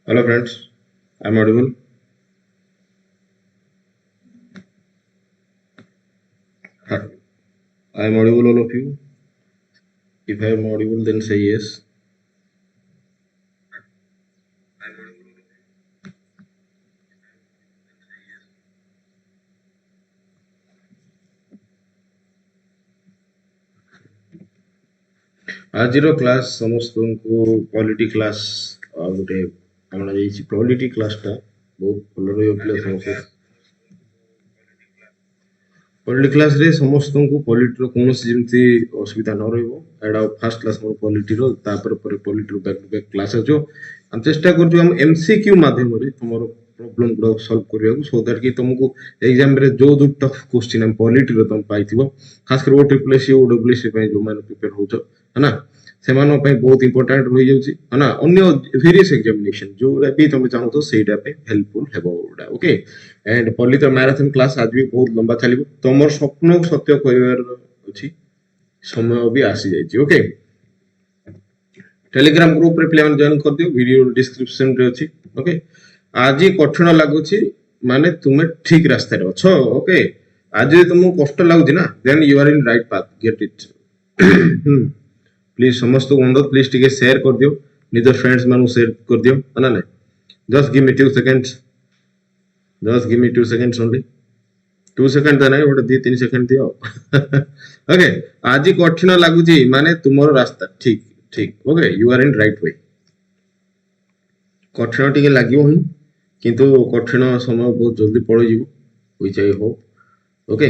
Hello friends, I'm audible. I'm audible all of you. If I'm audible then say yes. ଆଜିର class ସମସ୍ତଙ୍କୁ polity class ଗୋଟେ ଆମର ଯାଇଛି polity କ୍ଲାସ୍ଟା ବହୁତ ଭଲ ରହିବ ପିଲା ସମସ୍ତେ ପଲିଟି କ୍ଲାସ୍ରେ ସମସ୍ତଙ୍କୁ ପଲିଟିର କୌଣସି ଯେମିତି ଅସୁବିଧା ନ ରହିବ ଏଇଟା ଫାର୍ଷ୍ଟ କ୍ଲାସ୍ ମୋର ପଲିଟିର ତାପରେ ପରେ ପଲିଟିର ବ୍ୟାକ୍ ଟୁ ବ୍ୟାକ୍ କ୍ଲାସ୍ ଆସିବ ଆମେ ଚେଷ୍ଟା କରୁଛୁ ଆମ MCQ ମାଧ୍ୟମରେ ତୁମର ପ୍ରୋବ୍ଲେମ୍ ଗୁଡ଼ାକ ସଲ୍ଭ କରିବାକୁ ସୋ ଦ୍ୟାଟ୍ କି ତୁମକୁ ଏକ୍ଜାମ୍ରେ ଯୋଉ ଯୋଉ ଟଫ୍ କ୍ୱେଶ୍ଚିନ୍ ଆମେ ପଲିଟିର ତୁମେ ପାଇଥିବ ଖାସ୍ କରି OSSC OSSC ପାଇଁ ଯୋଉମାନେ ପ୍ରିପେୟାର ହେଉଛ ହେଲା ସେମାନଙ୍କ ପାଇଁ ବହୁତ ଇମ୍ପୋର୍ଟାଣ୍ଟ ରହିଯାଉଛି ହେଲା ଅନ୍ୟ ଭେରିୟସ୍ ଏକ୍ଜାମିନେସନ୍ ଯୋଉଟା ବି ତମେ ଚାହୁଁଛ ସେଇଟା ପାଇଁ ହେଲ୍ପଫୁଲ୍ ହେବ ଏଗୁଡ଼ା okay and polity marathon class आज भी बहुत लंबा चलिबो तमर स्वप्न सत्य कहिबार अछि समय भी आसी जाय छी ओके टेलीग्राम ग्रुप रे प्ले जॉइन कर दियो वीडियो डिस्क्रिप्शन रे अछि ओके आज कठिन लागु छी माने तुमे ठीक रास्ता रे अछो ओके आज तुमको कष्ट लागु छी ना then you are in right path get it please समस्त अनुरोध प्लीज टिके शेयर कर दियो निजर फ्रेंड्स मानु शेयर कर दियो ना ना just give me 2 seconds Just give me 2 seconds only. 2 seconds तो नहीं बट 2-3 सेकंड दियो ओके आज कठिन लागु छी माने तुमरो रास्ता ठीक ठीक okay you are in right way कठिन टिके लागियो ही किंतु कठिन समय बहुत जल्दी पड़ जिवो which I hope okay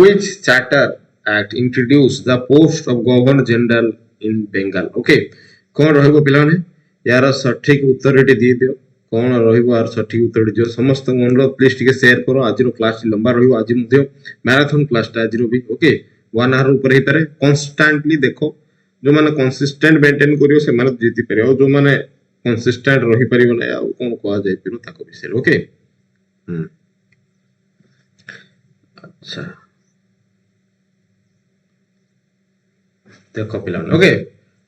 which charter act introduced the post of governor general in Bengal okay कौन रहइबो पिला ने यार सठिक उत्तर एटी दे दियो कौन रहइबो यार सठिक उत्तर दियो समस्त अनुरोध प्लीज टिके शेयर करो आज रो क्लास लंबा रहिबो आज मध्ये मैराथन क्लास ता आज रो भी ओके 1 आवर ऊपर हे पारे कांस्टेंटली देखो जो माने कंसिस्टेंट मेंटेन करियो से माने जीति परियो जो माने कंसिस्टेंट रहि परियो ना कोन को जाय पिरो ताको विषय ओके अच्छा देखो पिला ओके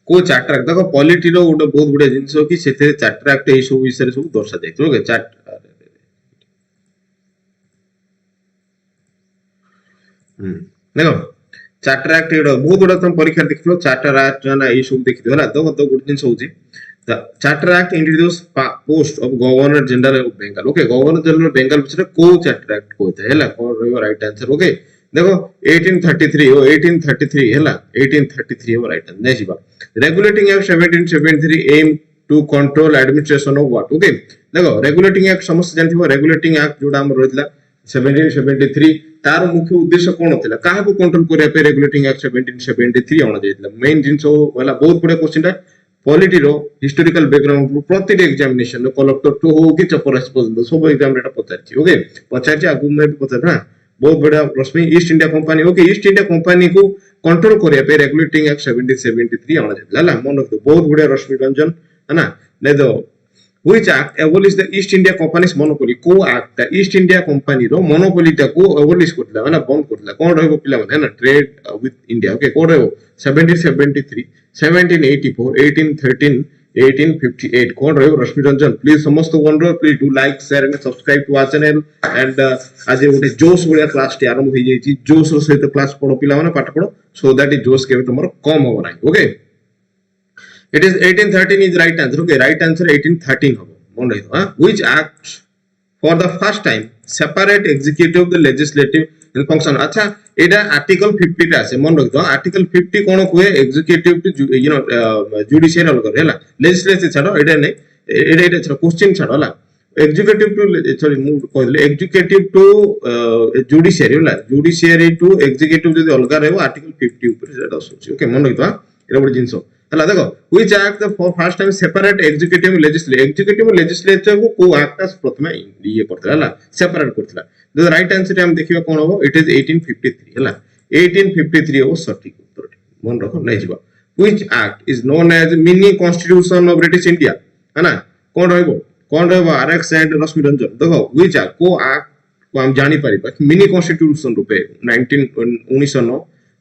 को चार्टर एक्ट देखो पॉलिटी रो गोटे बहुत गुडे जिंस कि सेते चार्टर एक्ट ए सब विषय सब दर्शा जाय ओके चार्ट देखो चार्टर एक्ट एडो बहुत गुडे तुम परीक्षा देखियो चार्टर एक्ट ना ए सब देखियो होला तो गुडे जिंस होची the charter act introduce post of governor general of Bengal okay governor general of Bengal विषय को चार्टर एक्ट कोते हैला कोन रहयो राइट आंसर ओके देखो 1833 ओ 1833 हैला 1833 हो राइट आंसर देखिबा regulating act 1773 aim to control administration of what okay देखो रेगुलेटिंग एक्ट समस्त जानथिबो रेगुलेटिंग एक्ट जोडा हमर रहितला 1773 तार मुख्य उद्देश्य कोन थिला काहा को कंट्रोल करिया पे रेगुलेटिंग एक्ट 1773 आना जायतला मेन जिंस होला बहुत बडे क्वेश्चन ता पॉलिटी रो हिस्टोरिकल बैकग्राउंड प्रति एग्जामिनेशन कलेक्टर टू हो कि चपरास पर्यंत सब एग्जाम रेटा पचारछि ओके पचारछि आगु में पचार ना बहुत बड़ा प्रश्न east India company okay east India company को कंट्रोल करिया पे रेगुलेटिंग एक्ट 1773 आना जायतला ला मन रखो बहुत बड़ा रश्मि रंजन है ना ले दो which act abolish the East India company's monopoly को act the East India company रो मोनोपोली ता को एबोलिश करतला ना बंद करतला कोन रहबो पिला माने ना ट्रेड विथ इंडिया ओके कोन रहबो 1773 1784 1813 1858 कौन रहे रश्मि रंजन प्लीज समस्त wonder please do like share and subscribe to our channel and आज गोटे जोश बढिया क्लास टी आरंभ हो जाई जोश रो सहित क्लास पढो पिला माने पाठ पढो सो दैट इज जोश के तमरो कम हो नाही okay it is 1813 is right answer okay right answer 1813 हो मन रहितो हां which act for the first time separate executive the legislative function अच्छा एटा आर्टिकल 50 टा से मन रखतो आर्टिकल 50 कोन कोए executive to you know judicial अलग हैला लेजिस्लेटिव छाडो एटा नै एटा छाडो क्वेश्चन छाडो होला एग्जीक्यूटिव टू सॉरी मु कहले एग्जीक्यूटिव टू जुडिशियरी होला जुडिशियरी टू एग्जीक्यूटिव जदी अलग रहबो आर्टिकल 50 ऊपर सेटा आसुची ओके मन रखतो एटा बड जिंसो हला देखो which act the for first time separate executive legislature को एक्ट प्रथमे ये करथला हला सेपरेट करथला द राइट आंसर हम देखिबा कोन हो इट इज 1853 हला 1853 हो सटीक उत्तर मन रखो नै जिबा which act is known as mini constitution of British India है ना कोन रहबो आरएक्स एंड रश्मि रंजन देखो व्हिच एक्ट को एक्ट को हम जानी परिबा मिनी कॉन्स्टिट्यूशन रूपे 1909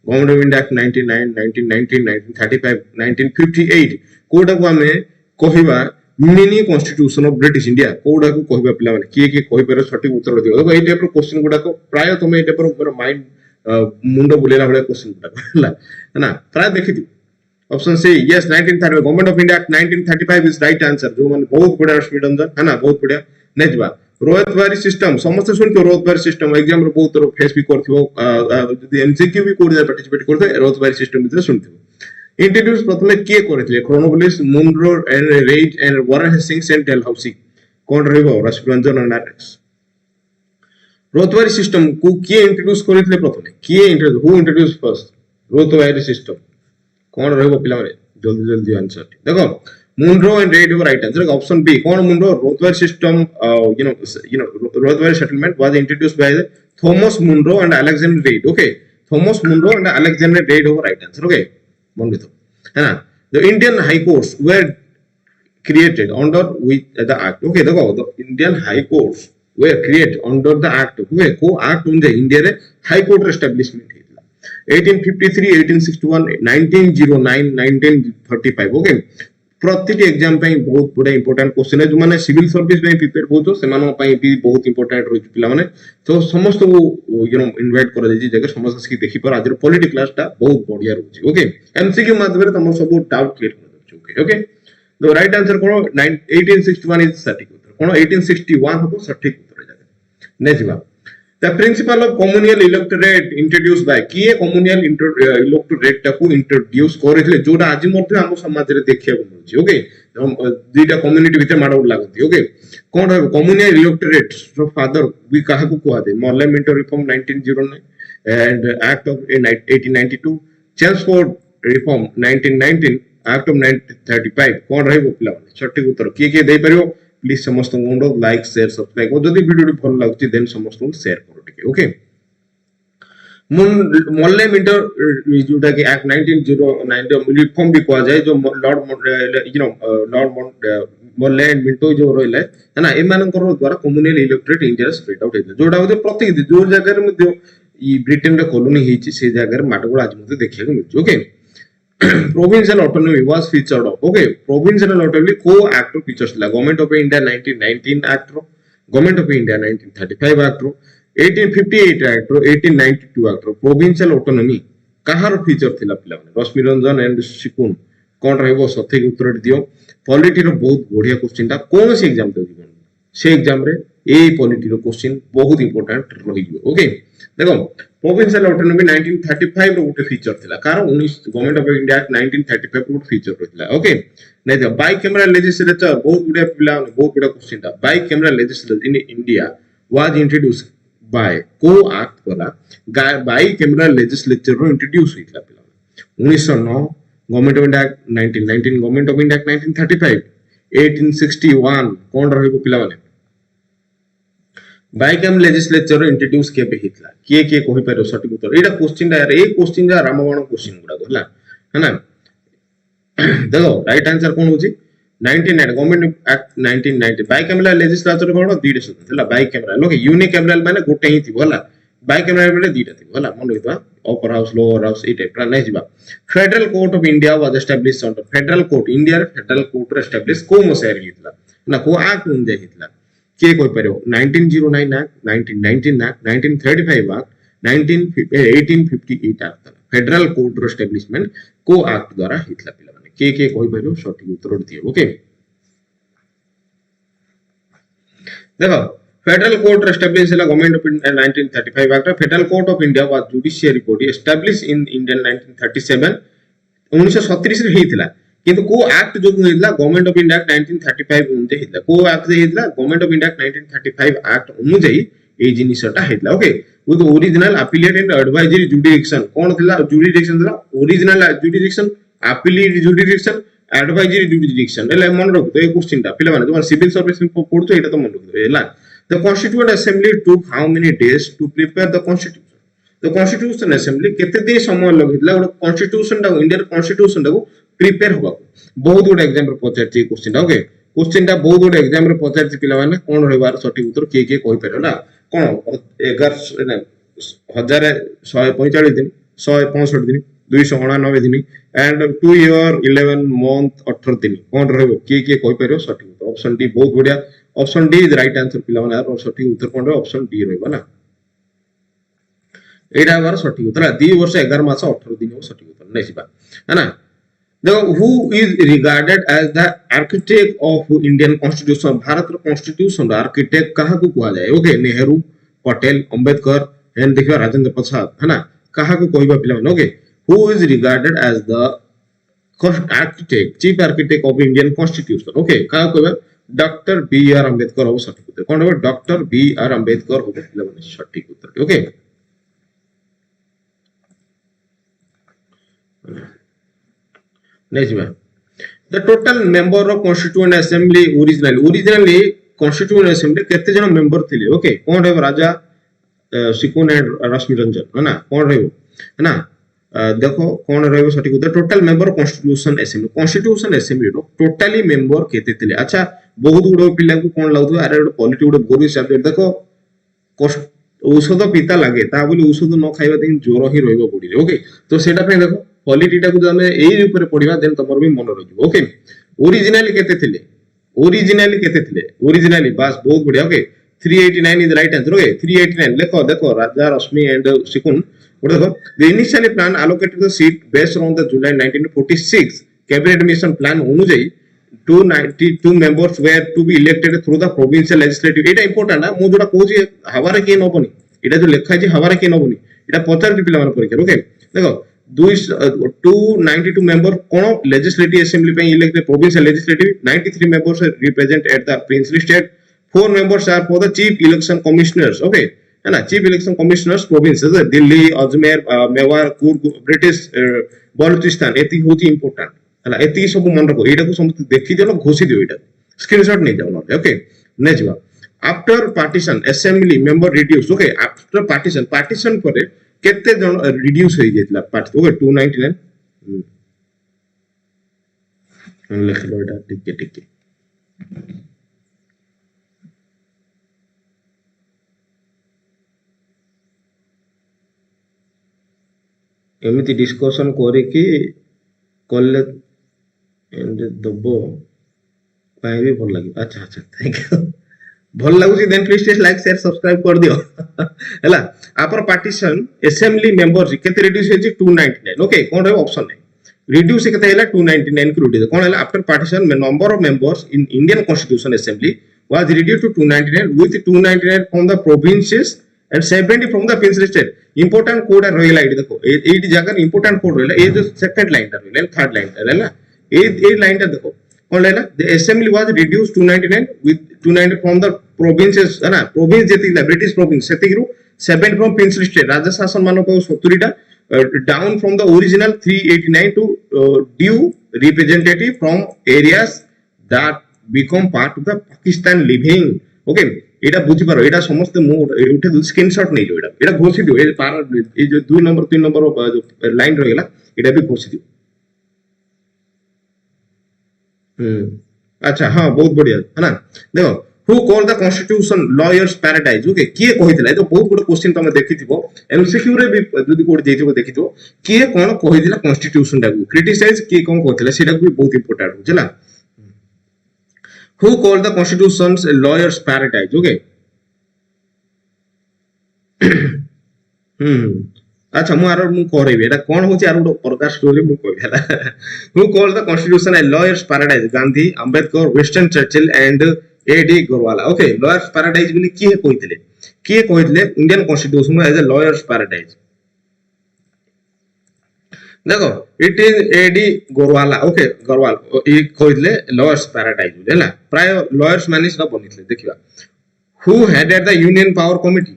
गवर्नमेंट ऑफ इंडिया एक्ट 99 1919 1935 1958 कोडा को हमें कहिबा mini constitution of British India कोडा को कहिबा पिला माने किए कहि पर सठिक उत्तर दियो देखो ए टाइप रो क्वेश्चन गुडा को प्राय तुम ए टाइप रो माइंड मुंडो बुलेला भले क्वेश्चन गुडा है ना प्राय देखि दियो option C yes 1930 government of India act 1935 is right answer जो माने बहुत बढ़िया स्टूडेंट है ना बहुत बढ़िया नेक्स्ट बात रोयतवारी सिस्टम समस्त सुन के रोयतवारी सिस्टम एग्जाम रो बहुत तरह फेस भी करथिबो जदी एमसीक्यू भी कोड पार्टिसिपेट करथे रोयतवारी सिस्टम बितरे सुनथिबो इंट्रोड्यूस प्रथमे के करथिले Cornwallis Munro and Read and Warren Hastings and Dalhousie कोन रहबो रसरंजन एंड आरएक्स रोयतवारी सिस्टम को के इंट्रोड्यूस करथिले प्रथमे के introduce who introduce first ryotwari system कोन रहबो पिला माने जल्दी जल्दी आंसर देखो मुनरो एंड रेड हो राइट आंसर ऑप्शन बी कोन Munro ryotwari system ryotwari settlement was introduced by Thomas Munro and Alexander Read okay Thomas Munro and Alexander Read हो राइट आंसर ओके मन बितो है ना the Indian high courts were created under with the act okay देखो the Indian high courts were create under the act okay को act उन India रे high court establishment 1853 1861 1909 1935 okay प्रत्येक एग्जाम पे बहुत बड़ा इंपोर्टेंट क्वेश्चन है जो माने सिविल सर्विस में प्रिपेयर होतो से मानो पे भी बहुत इंपोर्टेंट रही पिला माने तो समस्त को इनवाइट कर दे जगह समस्त की देखि पर आज पॉलिटी क्लास ता बहुत बढ़िया रहउची ओके एमसीक्यू माध्यम रे तमर सब डाउट क्लियर कर दउची ओके द राइट आंसर कोन 1861 इज सटीक उत्तर कोन 1861 हो सटीक उत्तर जागे नेक्स्ट बात The principle of communal electorate introduced by किए communal electorate टाकू introduce करथिले जोटा आज मध्य हम समाज रे देखिया को मिलछि ओके दुईटा कम्युनिटी भीतर माडो लागथि ओके कोन communal electorate रो फादर भी काहा को कुआ दे Morley Minto reform 1909 and act of 1892 Chelmsford reform 1919 act of 1935 कोन रहबो पिला सटीक उत्तर किए दे परियो प्लीज समस्त लाइक शेयर सब्सक्राइब और जदि वीडियो भल लागछि देन समस्त शेयर करो ठीक ओके मल्ले मिंटर जोटा कि एक्ट 1909 रिफॉर्म भी कहा जाए जो लॉर्ड लॉर्ड मल्ले एंड मिंटो जो रहले है ना ए मानकर द्वारा communal electorate India spread out हेतु जोटा होते प्रत्येक जो जगह रे मध्य ई ब्रिटेन रे कॉलोनी हेछि से जगह रे माटगुड़ आज मते देखिया को मिलछि okay provincial autonomy was featured of okay provincial autonomy co act features la government of india 1919 act government of india 1935 act 1858 act 1892 act provincial autonomy Kahar feature थिला पिला माने रश्मि रंजन एंड सिकुन कोन रहबो सঠিক उत्तर दियो पॉलिटी रो बहुत बढ़िया क्वेश्चन ता कोन से एग्जाम दे दिबो से एग्जाम रे ए पॉलिटी रो क्वेश्चन बहुत इंपोर्टेंट रहि दियो ओके देखो प्रोविंशियल ऑटोनॉमी 1935 रो गुटे फीचर थिला कारण 19 government of India 1935 row Gute feature रहिला ओके नै द बाई कैमरा लेजिस्लेचर बहुत गुटे पिला बहुत गुटे क्वेश्चन ता bicameral legislature in India was introduced by को एक्ट वाला बाई कैमरा लेजिस्लेचर रो इंट्रोड्यूस होइतला पिला 1909 government of India 1919 government of India 1935 1861 कोन रहबो पिला माने बाइकम लेजिस्लेचर इंट्रोड्यूस के पे हितला के कोहि पारो सटीक उत्तर एटा क्वेश्चन दा यार ए क्वेश्चन जा रामबाण क्वेश्चन गुडा होला है ना देखो राइट आंसर कोन होची 1990 गवर्नमेंट एक्ट 1990 बाइकम लेजिस्लेचर कोन दीडे सत होला बाइकम लोके यूनिकैमरल माने गोटे ही थी होला बाइकम माने दीटा थी होला मन होइतवा अपर हाउस लोअर हाउस ए टाइप नै जिबा federal court of India was established under federal court India रे फेडरल कोर्ट एस्टैब्लिश को मसेर हितला ना को एक्ट उन जे हितला के कोइ परयो 1909 act 1919 act 1935 act 1858 act federal court रो एस्टैब्लिशमेंट को एक्ट द्वारा हितला पिला माने के कोइ परयो सटीक उत्तर दियो ओके देखो फेडरल कोर्ट एस्टैब्लिश होला government of 1935 act federal court of India was judiciary body establish in Indian 1937 1937 रे हितला किंतु को एक्ट जो हितला गवर्नमेंट ऑफ इंडिया 1935 उनते हितला को एक्ट जे हितला गवर्नमेंट ऑफ इंडिया 1935 एक्ट अनुଯାयी ए जिनिसटा हितला okay with original appellate and advisory jurisdiction कोन थिला जुडिक्शन थिला original jurisdiction appellate jurisdiction advisory jurisdiction एले मन रखो ए क्वेश्चन ता पिला माने जो सिविल सर्विस में पढतो एटा तो मन रखो एला the constituent assembly took how many days to prepare the constitution the constitution assembly केते दिन समय लगितला ओड कॉन्स्टिट्यूशन दा इंडियन कॉन्स्टिट्यूशन दा प्रिपेयर होबा बहुत गुड एग्जाम रे पचारछि क्वेश्चन ओके क्वेश्चन ता बहुत गुड एग्जाम रे पचारछि पिला माने कोन रहबार सटीक उत्तर के कोइ परला कौन 11,145 दिन 165 दिन 299 दिन एंड 2 ईयर 11 मंथ 18 दिन कौन रहबो किए कहि परियो सठिक उत्तर ऑप्शन डी बहुत बढ़िया option D is right answer पिला माने और सठिक उत्तर कौन रहबो ऑप्शन डी रहबो ना एटा बार सठिक उत्तर 2 वर्ष 11 मास 18 दिन सठिक उत्तर नै सिबा है ना देखो who is regarded as the architect of Indian constitution Bharat रो कॉन्स्टिट्यूशन रो आर्किटेक्ट कहा को कुआ जाए ओके नेहरू पटेल अंबेडकर एंड देखियो राजेंद्र प्रसाद है ना कहा को कहबा पिला माने okay who is regarded as the architect chief architect of Indian constitution okay कहा कहबा डॉक्टर बी आर अंबेडकर हो सठिक उत्तर कोन हो डॉक्टर बी आर अंबेडकर हो पिला माने सठिक उत्तर okay next the total member of constituent assembly originally constituent assembly केते जन मेंबर थिले ओके कोन रहबो राजा सिकुन एंड रश्मि रंजन है ना कोन रहबो है ना देखो कोन रहबो सठिक उत्तर total member of constitution assembly रो टोटली मेंबर केते थिले अच्छा बहुत गुडो पिला को कोन लागतो अरे पॉलिटी गुडो बोरी सब्जेक्ट देखो औषध पिता लागे ता बोली औषध न खाइबा दिन जोर ही रहबो बॉडी रे ओके तो सेटा पे देखो पॉलिटी टा को हमें एई ऊपर पढिबा देन तमर भी मन रहिबो ओके ओरिजिनली केते थिले ओरिजिनली बस बहुत बढ़िया okay 389 is right answer okay 389 देखो राजा रश्मि एंड सिकुन देखो the initially plan allocated the seat based on the July 1946 cabinet mission plan अनुଯାयी 292 members were to be elected through the provincial legislative Etah important है मु जोटा कहूची हवारे के नबनी एटा जो लेखा जी हवारे के नबनी एटा पचार पिला मन परीक्षा ओके देखो 292 member कोन legislative assembly पे elected provincial legislative 93 members represent at the princely state 4 members are for the chief election commissioners okay है ना chief election commissioners provinces Delhi Ajmer Mewar Coorg British Balochistan एती होची इंपोर्टेंट हला एती सब मन रखो एटा को समस्त देखि देलो घोषि दियो एटा स्क्रीनशॉट नै जाओ न ओके नेक्स्ट बा after partition assembly member reduce okay after partition पर केते जन रिड्यूस हो जेतला पार्ट ओके 299 लिख लो एटा ठीक एमिति डिस्कशन करे कि कॉलेज एंड दबो पाए भी भल लागी अच्छा थैंक यू भल लागुची then please test like share subscribe कर दियो हला आपर पार्टीशन असेंबली मेंबर्स केते रिड्यूस हे 299 ओके कोन रे ऑप्शन है रिड्यूस केते हैला 299 को रिड्यूस कोन हैला after partition number of members in Indian constitution assembly was reduce to 299 with 299 from the provinces and 70 from the princely state important code रहला एडी देखो एडी जगह important code रहला ए जो सेकंड लाइन ता रहला थर्ड लाइन ता रहला ए लाइन ता देखो कोन रहला the assembly was reduce 299 with 290 from the provinces है ना प्रोविंस जेती ब्रिटिश प्रोविंस सेती रो 7 from princely state राज्य शासन मानो को 70 टा down from the original 389 to due representative from areas that become part of the Pakistan living okay एटा बुझी पारो एटा समस्त मु उठे दु स्क्रीनशॉट नै जो एटा घोषि दियो ए पार ए जो 2 नंबर 3 नंबर जो लाइन रहला एटा भी घोषि दियो अच्छा हां बहुत बढ़िया है ना देखो who called the constitution lawyers paradise okay किए कहितला ए तो बहुत बड़ क्वेश्चन तमे देखिथिबो एमसीक्यू रे भी जदी कोड देथिबो देखिथिबो किए कोन कहिदिला कॉन्स्टिट्यूशन दा क्रिटिसाइज किए कोन कहतला सेटा भी बहुत important होचला who called the constitution's lawyers paradise okay अच्छा मु आरो मु कहरेबे एटा कोन होची आरो प्रकार स्टोरी मु कहबेला who called the constitution a lawyers paradise Gandhi Ambedkar Winston Churchill and A D Gorwala okay lawyers paradise बोली किए कहितले Indian constitution as a lawyers paradise देखो it is A D Gorwala okay Gorwal ई कहितले लॉयर्स पैराडाइज हैला प्राय लॉयर्स मानिस न बनितले देखिबा who headed the union power committee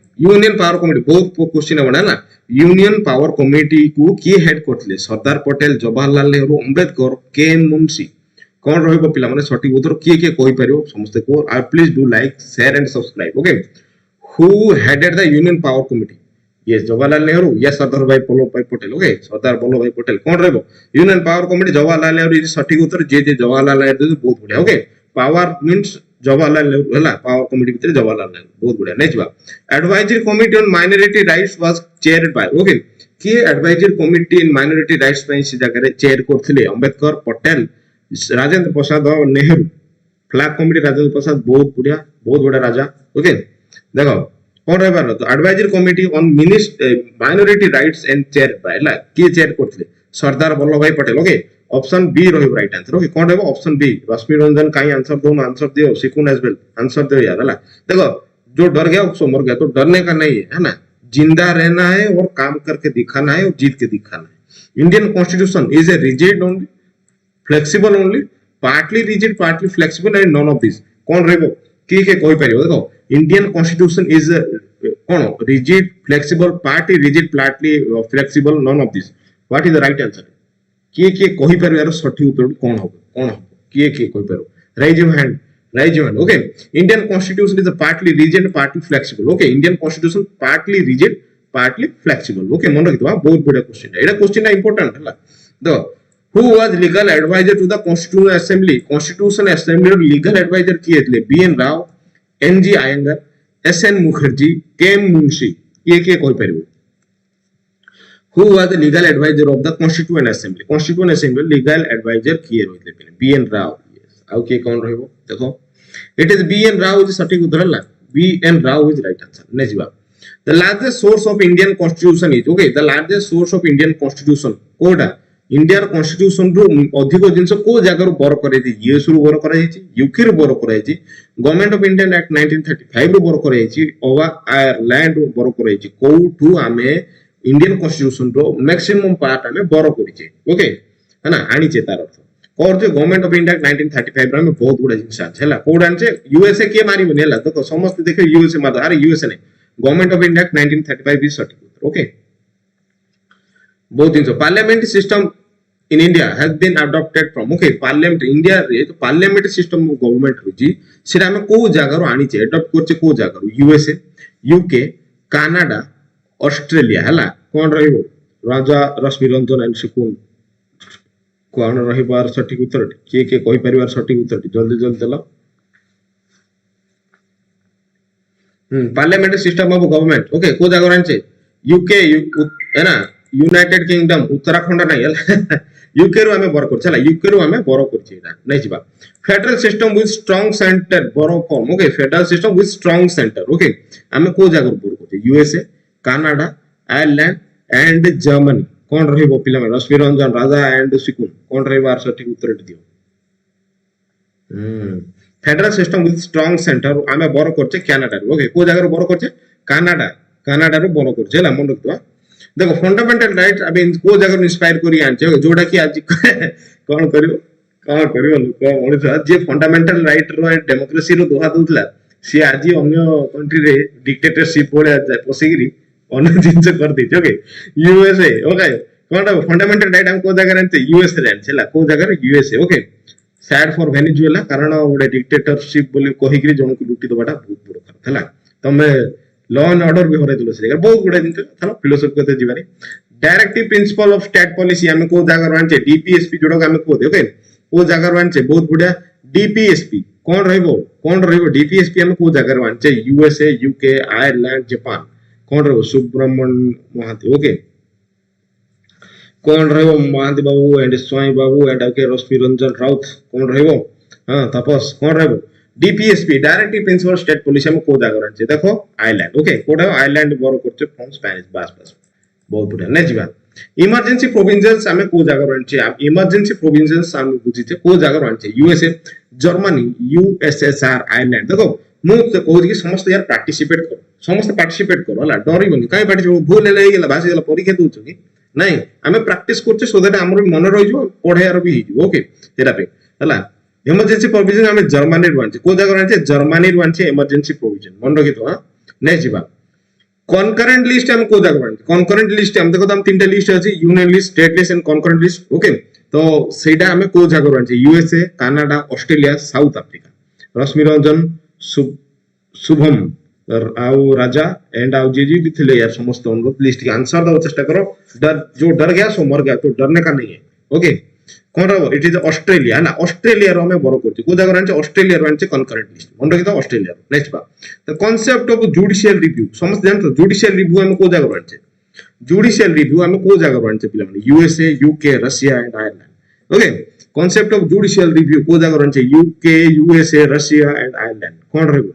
बहुत क्वेश्चन है ना यूनियन पावर कमिटी को की हेड करतले सरदार पटेल जवाहरलाल नेहरू अंबेडकर के मुंशी कोन रहबो पिला माने सठी उत्तर के कहि परियो समस्त को I please do like share and subscribe okay who headed the union power committee ये जवाहरलाल नेहरू या सरदार वल्लभ भाई पटेल ओके सरदार वल्लभ भाई पटेल कौन रहबो union power committee Jawaharlal Nehru is सठिक उत्तर जे जवाहरलाल नेहरू बहुत बढ़िया okay power means Jawaharlal Nehru हला पावर कमिटी भितर जवाहरलाल नेहरू बहुत बढ़िया नहीं जिबा advisory committee on minority rights was chaired by okay कि advisory committee in minority rights पे से जगह चेयर करथिले अंबेडकर पटेल राजेंद्र प्रसाद और नेहरू फ्लैग कमिटी राजेंद्र प्रसाद बहुत बढ़िया राजा ओके देखो कौन रहे बार तो advisory committee on minority rights and chair by ला के चेयर करथिले Sardar Vallabh Bhai Patel okay option B रही राइट आंसर ओके कौन रहे ऑप्शन बी रश्मि रंजन काई आंसर दो आंसर दियो सिकुन एज वेल आंसर दो यार हला देखो जो डर गया उसको मर गया तो डरने का नहीं है ना जिंदा रहना है और काम करके दिखाना है और जीत के दिखाना है Indian constitution is a rigid only flexible only partly rigid partly flexible and none of this कौन रहबो की के कोई परियो देखो इंडियन कॉन्स्टिट्यूशन इज कौन rigid flexible partly rigid partly flexible non of this what is the right answer किए कहि पारो यार सठिक उत्तर कौन हो किए कहि पारो raise your hand okay Indian constitution is partly rigid partly flexible okay Indian constitution partly rigid partly flexible okay मन रखितो बहुत बढ़िया क्वेश्चन एटा क्वेश्चन इंपोर्टेंट हला दो who was legal advisor to the constitutional assembly row legal advisor किए थे BN Rao NG Iyengar SN Mukherjee KM Munshi ये कोई परिबो who was the legal advisor of the constituent assembly legal advisor किए रहिते BN राव yes आउ के कौन रहबो देखो it is BN Rao is सटीक उत्तर हला BN Rao is right answer नै जिबा the largest source of Indian constitution is okay the largest source of Indian constitution कोडा इंडिया कॉन्स्टिट्यूशन रो अधिक जिंस को जगह रो बर करे दी यूएस रो बर करे छि यूके रो बर करे छि गवर्नमेंट ऑफ इंडियन एक्ट 1935 रो बर करे छि ओवा आयरलैंड रो बर करे छि कोठू आमे इंडियन कॉन्स्टिट्यूशन रो मैक्सिमम पार्ट आमे बर करि छि ओके है ना आनी चे तार अर्थ और जो गवर्नमेंट ऑफ इंडिया एक्ट 1935 रो में बहुत गुडा जिंस আছে हला कोड आनचे यूएसए के मारी बने हला तो समस्त देखे यूएसए मार अरे यूएसए नहीं government of India act 1935 is सटीक ओके बहुत दिन parliamentary system in India has been adopted from okay parliament India रे तो पार्लियामेंट्री सिस्टम गवर्नमेंट रुजी सेरा में को जगह रो आनी छे अडॉप्ट करछे को जगह रो यूएसए यूके कनाडा ऑस्ट्रेलिया हला कोन रहइबो राजा रश्मि रंजन एंड सिकुन कोन रहिबार सटीक उत्तर के कहि परिवार सटीक उत्तर जल्दी देला parliamentary system of government okay को जगह आनी छे यूके है ना यूनाइटेड किंगडम उत्तराखंड नहीं यूके रो हमें बरो करछला यूके रो हमें बरो करछि एटा नै जिबा federal system with strong centre borrow from okay federal system with strong centre okay हमें को जगह बरो करछि USA Canada Ireland and Germany कोन रहइबो पिला में रश्मि रंजन राजा एंड सिकुन कोन रहइबार सटीक उत्तर दियो federal system with strong centre हमें बरो करछि कनाडा ओके को जगह बरो करछि कनाडा रो बरो करछि हला मन रखतो देखो फंडामेंटल राइट अबे को जगह इंस्पायर करी आनचे जोडा की आज कोन करियो लोक मनिष जे फंडामेंटल राइट रो डेमोक्रेसी रो दोहा दउतला सी आज अन्य कंट्री रे डिक्टेटरशिप बोले पसिगिरी अन्य जिंस कर दी ओके यूएसए ओके कोन फंडामेंटल राइट हम को जगह आनचे यूएसए रे आनचेला को जगह USA okay sad for Venezuela कारण ओडे डिक्टेटरशिप बोली कहिगिरी जन को लुटी दबाटा बहुत बड़ कर हला तमे लॉ एंड ऑर्डर भी होरे दिलो से बहुत गुडा दिन चलो फिलोसॉफी कते Jiwani directive principle of state policy हमें को जगह रहनचे डीपीएसपी जोडो हमें को दे ओके वो जगह रहनचे बहुत गुडा डीपीएसपी कौन रहइबो डीपीएसपी हमें को जगह रहनचे यूएसए यूके आयरलैंड जापान कौन रहइबो सुब्रमण्य महाती ओके कौन रहइबो Mahati Babu and Swai Babu and okay Rashmi Ranjan Raut कौन रहइबो हां तपस कौन रहइबो DPSP directive principle state policy में को जगह रहनचे देखो आयरलैंड ओके कोडा आयरलैंड बरो करछे फ्रॉम स्पेनिश बस बहुत बढ़िया नै जिबा इमरजेंसी प्रोविजंस हमें को जगह रहनचे आप इमरजेंसी प्रोविजंस हम बुझिते को जगह रहनचे यूएसए जर्मनी यूएसएसआर आयरलैंड देखो मु तो कहू कि समस्त यार पार्टिसिपेट करो हला डरिबनी काई पार्टिसिपेट भूल ले गेला भासी गेला परीक्षा दोछ कि नहीं हमें प्रैक्टिस करछे सो दैट हमर मन रहि जो पढायार भी हिजो ओके एटा पे हला इमरजेंसी प्रोविजन हमें जर्मनी रहनचे को जगह रहनचे जर्मनी रहनचे इमरजेंसी प्रोविजन मन रखितो हां नै जिबा कॉन्करेंट लिस्ट हम को जगह रहनचे कॉन्करेंट लिस्ट हम देखो हम तीनटा लिस्ट अछि union list state list and concurrent list okay तो सेटा हमें को जगह रहनचे USA Canada Australia South Africa Rashmi Ranjan Shubham आउ राजा एंड आउ जी भी थे यार समस्त अनुरोध लिस्ट के आंसर दो चेष्टा करो जो डर गया सो मर गया तो डरने का नहीं है ओके कौन रहो इट इज ऑस्ट्रेलिया ना ऑस्ट्रेलिया रो हमें बरो करछि को जगह रहन्छ ऑस्ट्रेलिया रो रहन्छ कनकरेंट लिस्ट मन रखि तो ऑस्ट्रेलिया नेक्स्ट बा the concept of judicial review समस्त जानतो जुडिशियल रिव्यू हमें को जगह रहन्छ जुडिशियल रिव्यू हमें को जगह रहन्छ पिला माने USA UK Russia and Ireland okay concept of judicial review को जगह रहन्छ UK USA Russia and Ireland कोन रहबो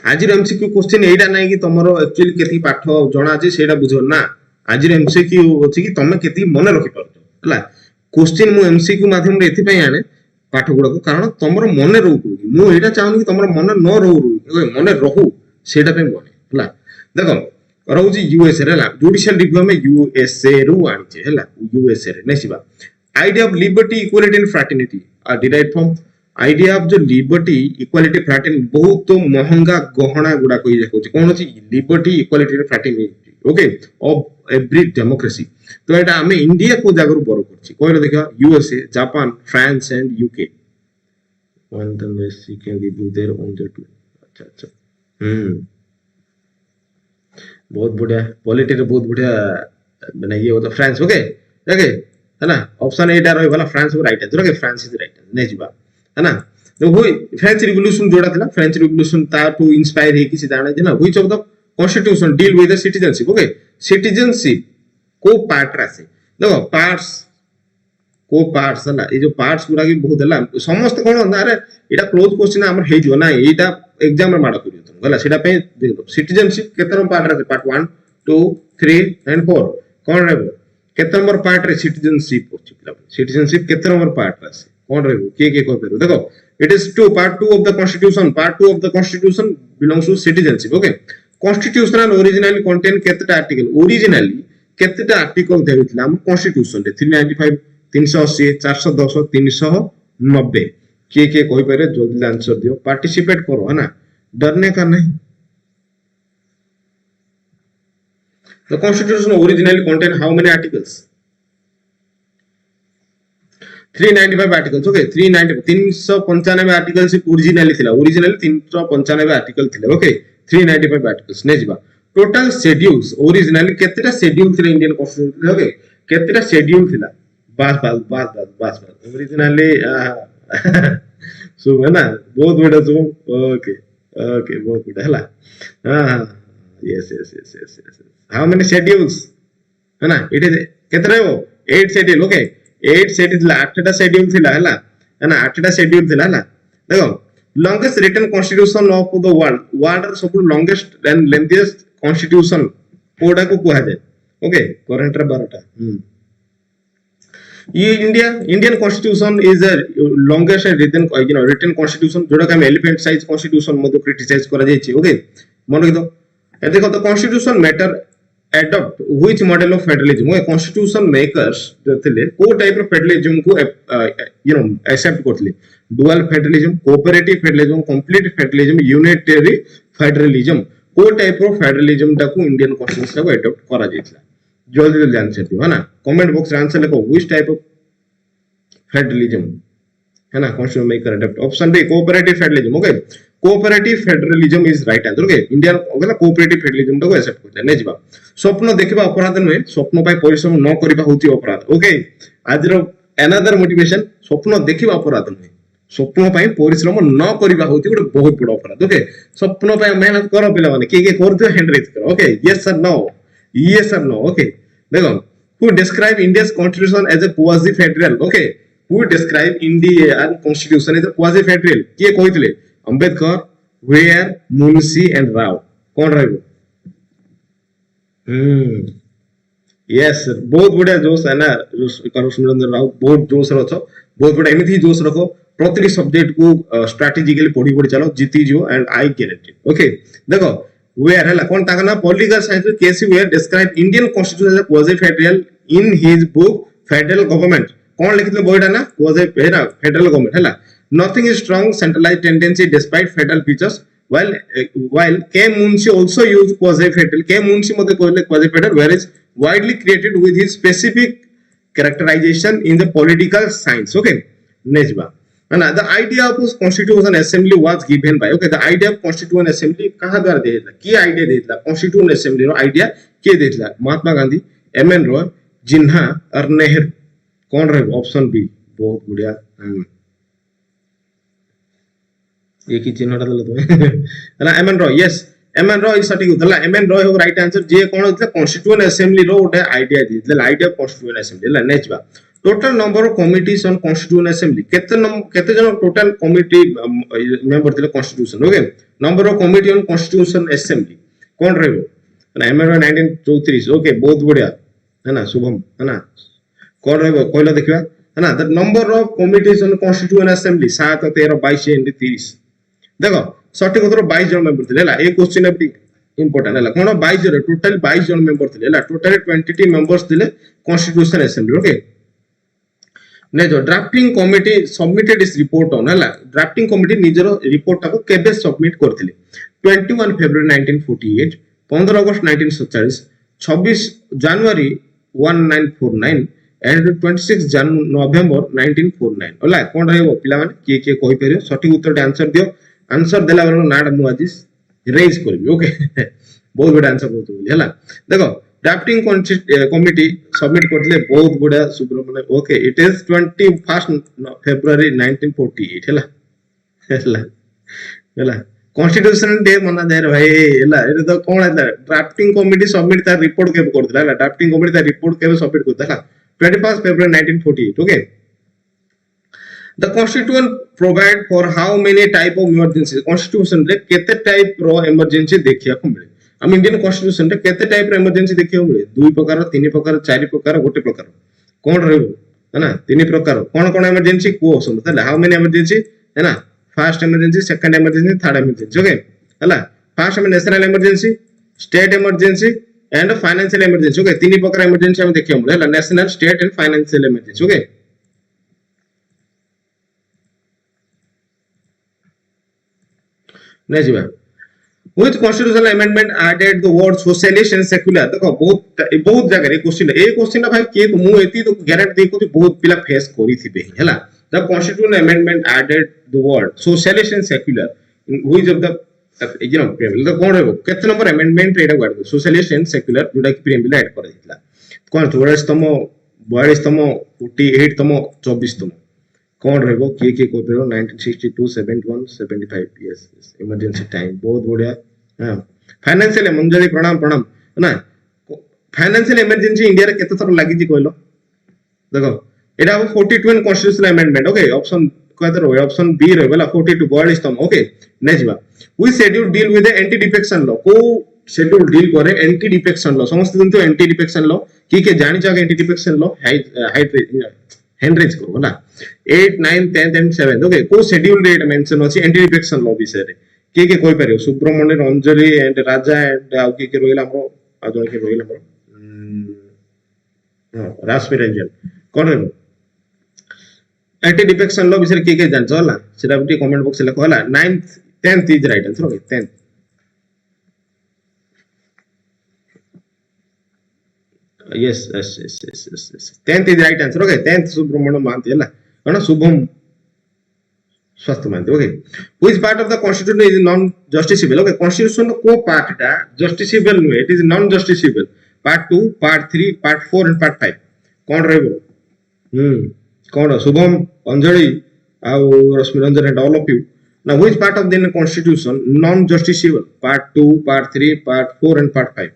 आज एमसीक्यू क्वेश्चन एटा नै कि तमरो एक्चुअली केति पाठ जणा अछि सेटा बुझो ना आज एमसीक्यू अछि कि तमे केति मन रखि परतो हला क्वेश्चन मु एमसीक्यू माध्यम रे एथि पय आने पाठ गुडा को कारण तमरो मन रहू मु एटा चाहनी कि तमरो मन न रहू मन रहू सेटा पे मन हला देखो रहउजी यूएसए रे हला जुडिशियल रिव्यू में यूएसए रु आनिचे हला यूएसए रे नेसिबा idea of liberty equality and fraternity are derived from idea of जो लिबर्टी इक्वालिटी फ्रैटर्निटी बहुत महंगा गहना गुडा कहि देखौ कोन अछि liberty equality and fraternity okay of every democracy तो एटा हमें इंडिया को जागरु बरो करछि कोइलो देखा USA Japan France and UK one the मेसी can review their own the two अच्छा अच्छा बहुत बढ़िया पॉलिटी रे बहुत बढ़िया माने ये होता फ्रांस ओके ओके है ना ऑप्शन एटा रही वाला फ्रांस को राइट है ओके फ्रांस इज राइट नहीं जीवा है ना तो हुई फ्रेंच रिवॉल्यूशन जोड़ा था फ्रेंच रिवॉल्यूशन ता टू इंस्पायर है किसी जाने ना which of the constitution deal with the citizenship okay citizenship को पार्ट रासे देखो पार्ट्स को पार्ट्स है ना ये जो पार्ट्स पूरा की बहुत है समस्त कोन ना अरे एटा क्लोज क्वेश्चन हमर हे जो ना एटा एग्जाम रे माडा करियो तुम गला सेटा पे देखो सिटीजनशिप केते नंबर पार्ट रे पार्ट 1 2 3 एंड 4 कोन रहबो केते नंबर पार्ट रे सिटीजनशिप होछि सिटीजनशिप केते नंबर पार्ट रे कोन रहबो के को पेरो देखो it is two part 2 of the constitution part 2 of the constitution belongs to citizenship okay constitutional originally contain केतेटा आर्टिकल ओरिजिनली केतेटा आर्टिकल देउतला हम कॉन्स्टिट्यूशन रे 395 380 410 390 के कोई पारे जल्दी आंसर दियो पार्टिसिपेट करो है ना डरने का नहीं the constitution originally contain how many articles 395 articles okay 395 articles originally थिला ओरिजिनली 395 आर्टिकल थिले ओके 395 आर्टिकल्स ने जिबा टोटल शेड्यूल्स ओरिजिनली केतेटा शेड्यूल थिले इंडियन कॉन्स्टिट्यूशन ओके केतेटा शेड्यूल थिला बस ओरिजिनली सो है ना बहुत बड़ा सो ओके ओके बहुत बड़ा हला हां यस हाउ मेनी शेड्यूल्स है ना इट इज केतरे हो 8 शेड्यूल ओके 8 शेड्यूल 8टा शेड्यूल थिला हला है ना 8टा शेड्यूल थिला हला देखो longest written constitution of the world सब लॉन्गेस्ट एंड लेंथीएस्ट कॉन्स्टिट्यूशन कोडा को कुहा जाय ओके करंट रे 12टा ये Indian constitution is a longest written constitution जोड़ा हम एलिफेंट साइज कॉन्स्टिट्यूशन मध्ये क्रिटिसाइज करा जाय छी ओके मन रखि दो ए देखो the constitution matter adopt which model of federalism वो constitution makers जो थे को टाइप ऑफ फेडरलिज्म को एक्सेप्ट करथले dual federalism cooperative federalism complete federalism unitary federalism को टाइप ऑफ फेडरलिज्म टा को इंडियन कॉन्स्टिट्यूशन को अडॉप्ट करा जायछला जल्दी जल्दी आंसर दियो है ना कमेंट बॉक्स रे आंसर लिखो which type of फेडरलिज्म है ना constitution maker adopt option B cooperative federalism okay cooperative federalism is right answer okay India okay cooperative federalism को एक्सेप्ट करते नै जिबा स्वप्न देखिबा अपराध नय स्वप्न पाई परिश्रम न करिबा होती अपराध ओके आज रो अनदर मोटिवेशन स्वप्न देखिबा अपराध नय स्वप्न पाई परिश्रम न करिबा होती गोटे बहुत बड़ अपराध ओके स्वप्न पाई मेहनत करो पिला माने के करथो हैंड रेज करो okay yes sir no yes or no okay देखो who describe India's constitution as a quasi federal okay who describe India constitution as a quasi federal के कहितले अंबेडकर वेयर मुंशी एंड राव कौन रहबो यस सर बहुत बढ़िया जोश है ना सुरेंद्र राव बहुत जोश रखो बहुत बढ़िया एमिथि जोश रखो प्रत्येक सब्जेक्ट को स्ट्रेटेजिकली पढ़ी पढ़ी चलो जीती जो एंड आई गारंटी ओके देखो वेयर है कौन ताका ना political science K C Wheare describe Indian constitution as a quasi federal in his book federal government कौन लिखितले बोइडा ना क्वाजी फेडरल गवर्नमेंट हैला nothing is strong centralised tendency despite federal features while K Munshi also used quasi federal K Munshi mate कहले quasi federal where is widely created with his specific characterization in the political science okay next ba and the idea of constitution assembly was given by okay the idea of constituent assembly कहां द्वारा देला की idea देला constituent assembly रो idea के देला Mahatma Gandhi M N Roy जिन्हा और नेहरू कौन रहे ऑप्शन बी बहुत बढ़िया एक ही चिन्हटा देले तुमे हला M N Roy yes M N Roy सटिक उतला एमएन रॉय हो राइट आंसर जे कोन होतला कॉन्स्टिट्यूएंट असेंबली रो उठे आईडिया दिले आईडिया कॉन्स्टिट्यूएंट असेंबली हला नेक्स्ट बा total number of committees on constituent assembly केते जन टोटल कमिटी मेंबर थिले constitution okay number of committee on constitution assembly कोन रहबो ना एमएन रॉय 1934 ओके बहुत बढ़िया है ना शुभम है ना कोन रहबो कहलो देखिबा है ना the number of committees on constituent assembly 7 13 22 and 30 देखो सठिक उत्तर 22 जन मेंबर थे ए क्वेश्चन एप्टी इंपोर्टेंट है कोन 22 जन टोटल 22 जन मेंबर थे टोटल 22 मेंबर्स थे कॉन्स्टिट्यूशन असेंबली ओके ने जो ड्राफ्टिंग कमिटी सबमिटेड इस रिपोर्ट ऑन है ड्राफ्टिंग कमिटी निजरो रिपोर्ट को केबे सबमिट करथिले 21 फरवरी 1948 15 अगस्त 1947 26 जनवरी 1949 एंड 26 नवंबर 1949 होला कोन रहबो पिला माने के कहि परियो सठिक उत्तर आंसर दियो आंसर देला वाला नाड मु आज रेज करबी ओके बहुत बड़ा आंसर बोलतो बोली हला देखो ड्राफ्टिंग कमिटी सबमिट करले बहुत बड़ा सुब्रमण्य ओके इट इज 21 फरवरी 1948 हला हला हला कॉन्स्टिट्यूशन डे मना जाय रे भाई हला ए तो कोन है ड्राफ्टिंग कमिटी सबमिट ता रिपोर्ट के करथला हला ड्राफ्टिंग कमिटी ता रिपोर्ट के सबमिट करथला 21 फरवरी 1948 okay The constitution provide for how many type of emergency constitution रे केते टाइप रो इमरजेंसी देखिया को मिले हम इंडियन कॉन्स्टिट्यूशन रे केते टाइप रो इमरजेंसी देखिया को मिले दुई प्रकार तीन प्रकार चार प्रकार गोटे प्रकार कोन रहबो है ना तीन प्रकार कोन कोन इमरजेंसी को समझले हाउ मेनी इमरजेंसी है ना first emergency second emergency third emergency okay हला फर्स्ट में national emergency state emergency and financial emergency okay तीन प्रकार इमरजेंसी हम देखिया मिले हला national state and financial emergency okay नहीं जीवा with constitutional amendment added the word socialist and secular देखो बहुत जगह रे क्वेश्चन भाई के तो मु एती तो गारंटी देखो तो बहुत पिला फेस करी थिबे हला the constitutional amendment added the word socialist and secular in which of the preamble तो कोन रहबो केते नंबर अमेंडमेंट रेडा गाड socialist and secular जोटा कि preamble ऐड कर दितला कोन 44 तम 42 तम 48 तम 24 तम कौन रहेगा के कोई पे 1962 71 75 यस इमरजेंसी टाइम बहुत बढ़िया हां फाइनेंशियल मंजरी प्रणाम प्रणाम है ना फाइनेंशियल इमरजेंसी इंडिया रे केते थर लागि जी कहलो देखो एटा 42 कॉन्स्टिट्यूशनल अमेंडमेंट ओके ऑप्शन कहते रहो ऑप्शन बी रे वाला 42 42 तम ओके नेक्स्ट बा we schedule deal with the anti defection law को शेड्यूल डील करे एंटी डिफेक्शन लॉ समस्त दिन तो एंटी डिफेक्शन लॉ के जानि छ एंटी डिफेक्शन लॉ हाइट हेनरिज को होला 8 9 10 एंड 7 ओके को शेड्यूल रेट मेंशन अछि एंटी डिफेक्शन लॉ विषय रे के कोइ परियो सुब्रमण्य रंजरी एंड राजा एंड आउ के रोइला हमरो आ जण के रोइला हमरो रासपी रंजन कोन रे एंटी डिफेक्शन लॉ विषय के जान होला सेटा बिटी कमेंट बॉक्स ले कहला 9th 10th is right answer okay 10th yes 10th is right answer okay 10th subramaniam manti hela kana shubham swasth manti okay which part of the constitution is non justiciable okay constitution ko part ta justiciable no it is non justiciable part 2 part 3 part 4 and part 5 kon rehbo kon shubham anjali au rasmi ranjan and all of you now which part of the constitution non justiciable part 2 part 3 part 4 and part 5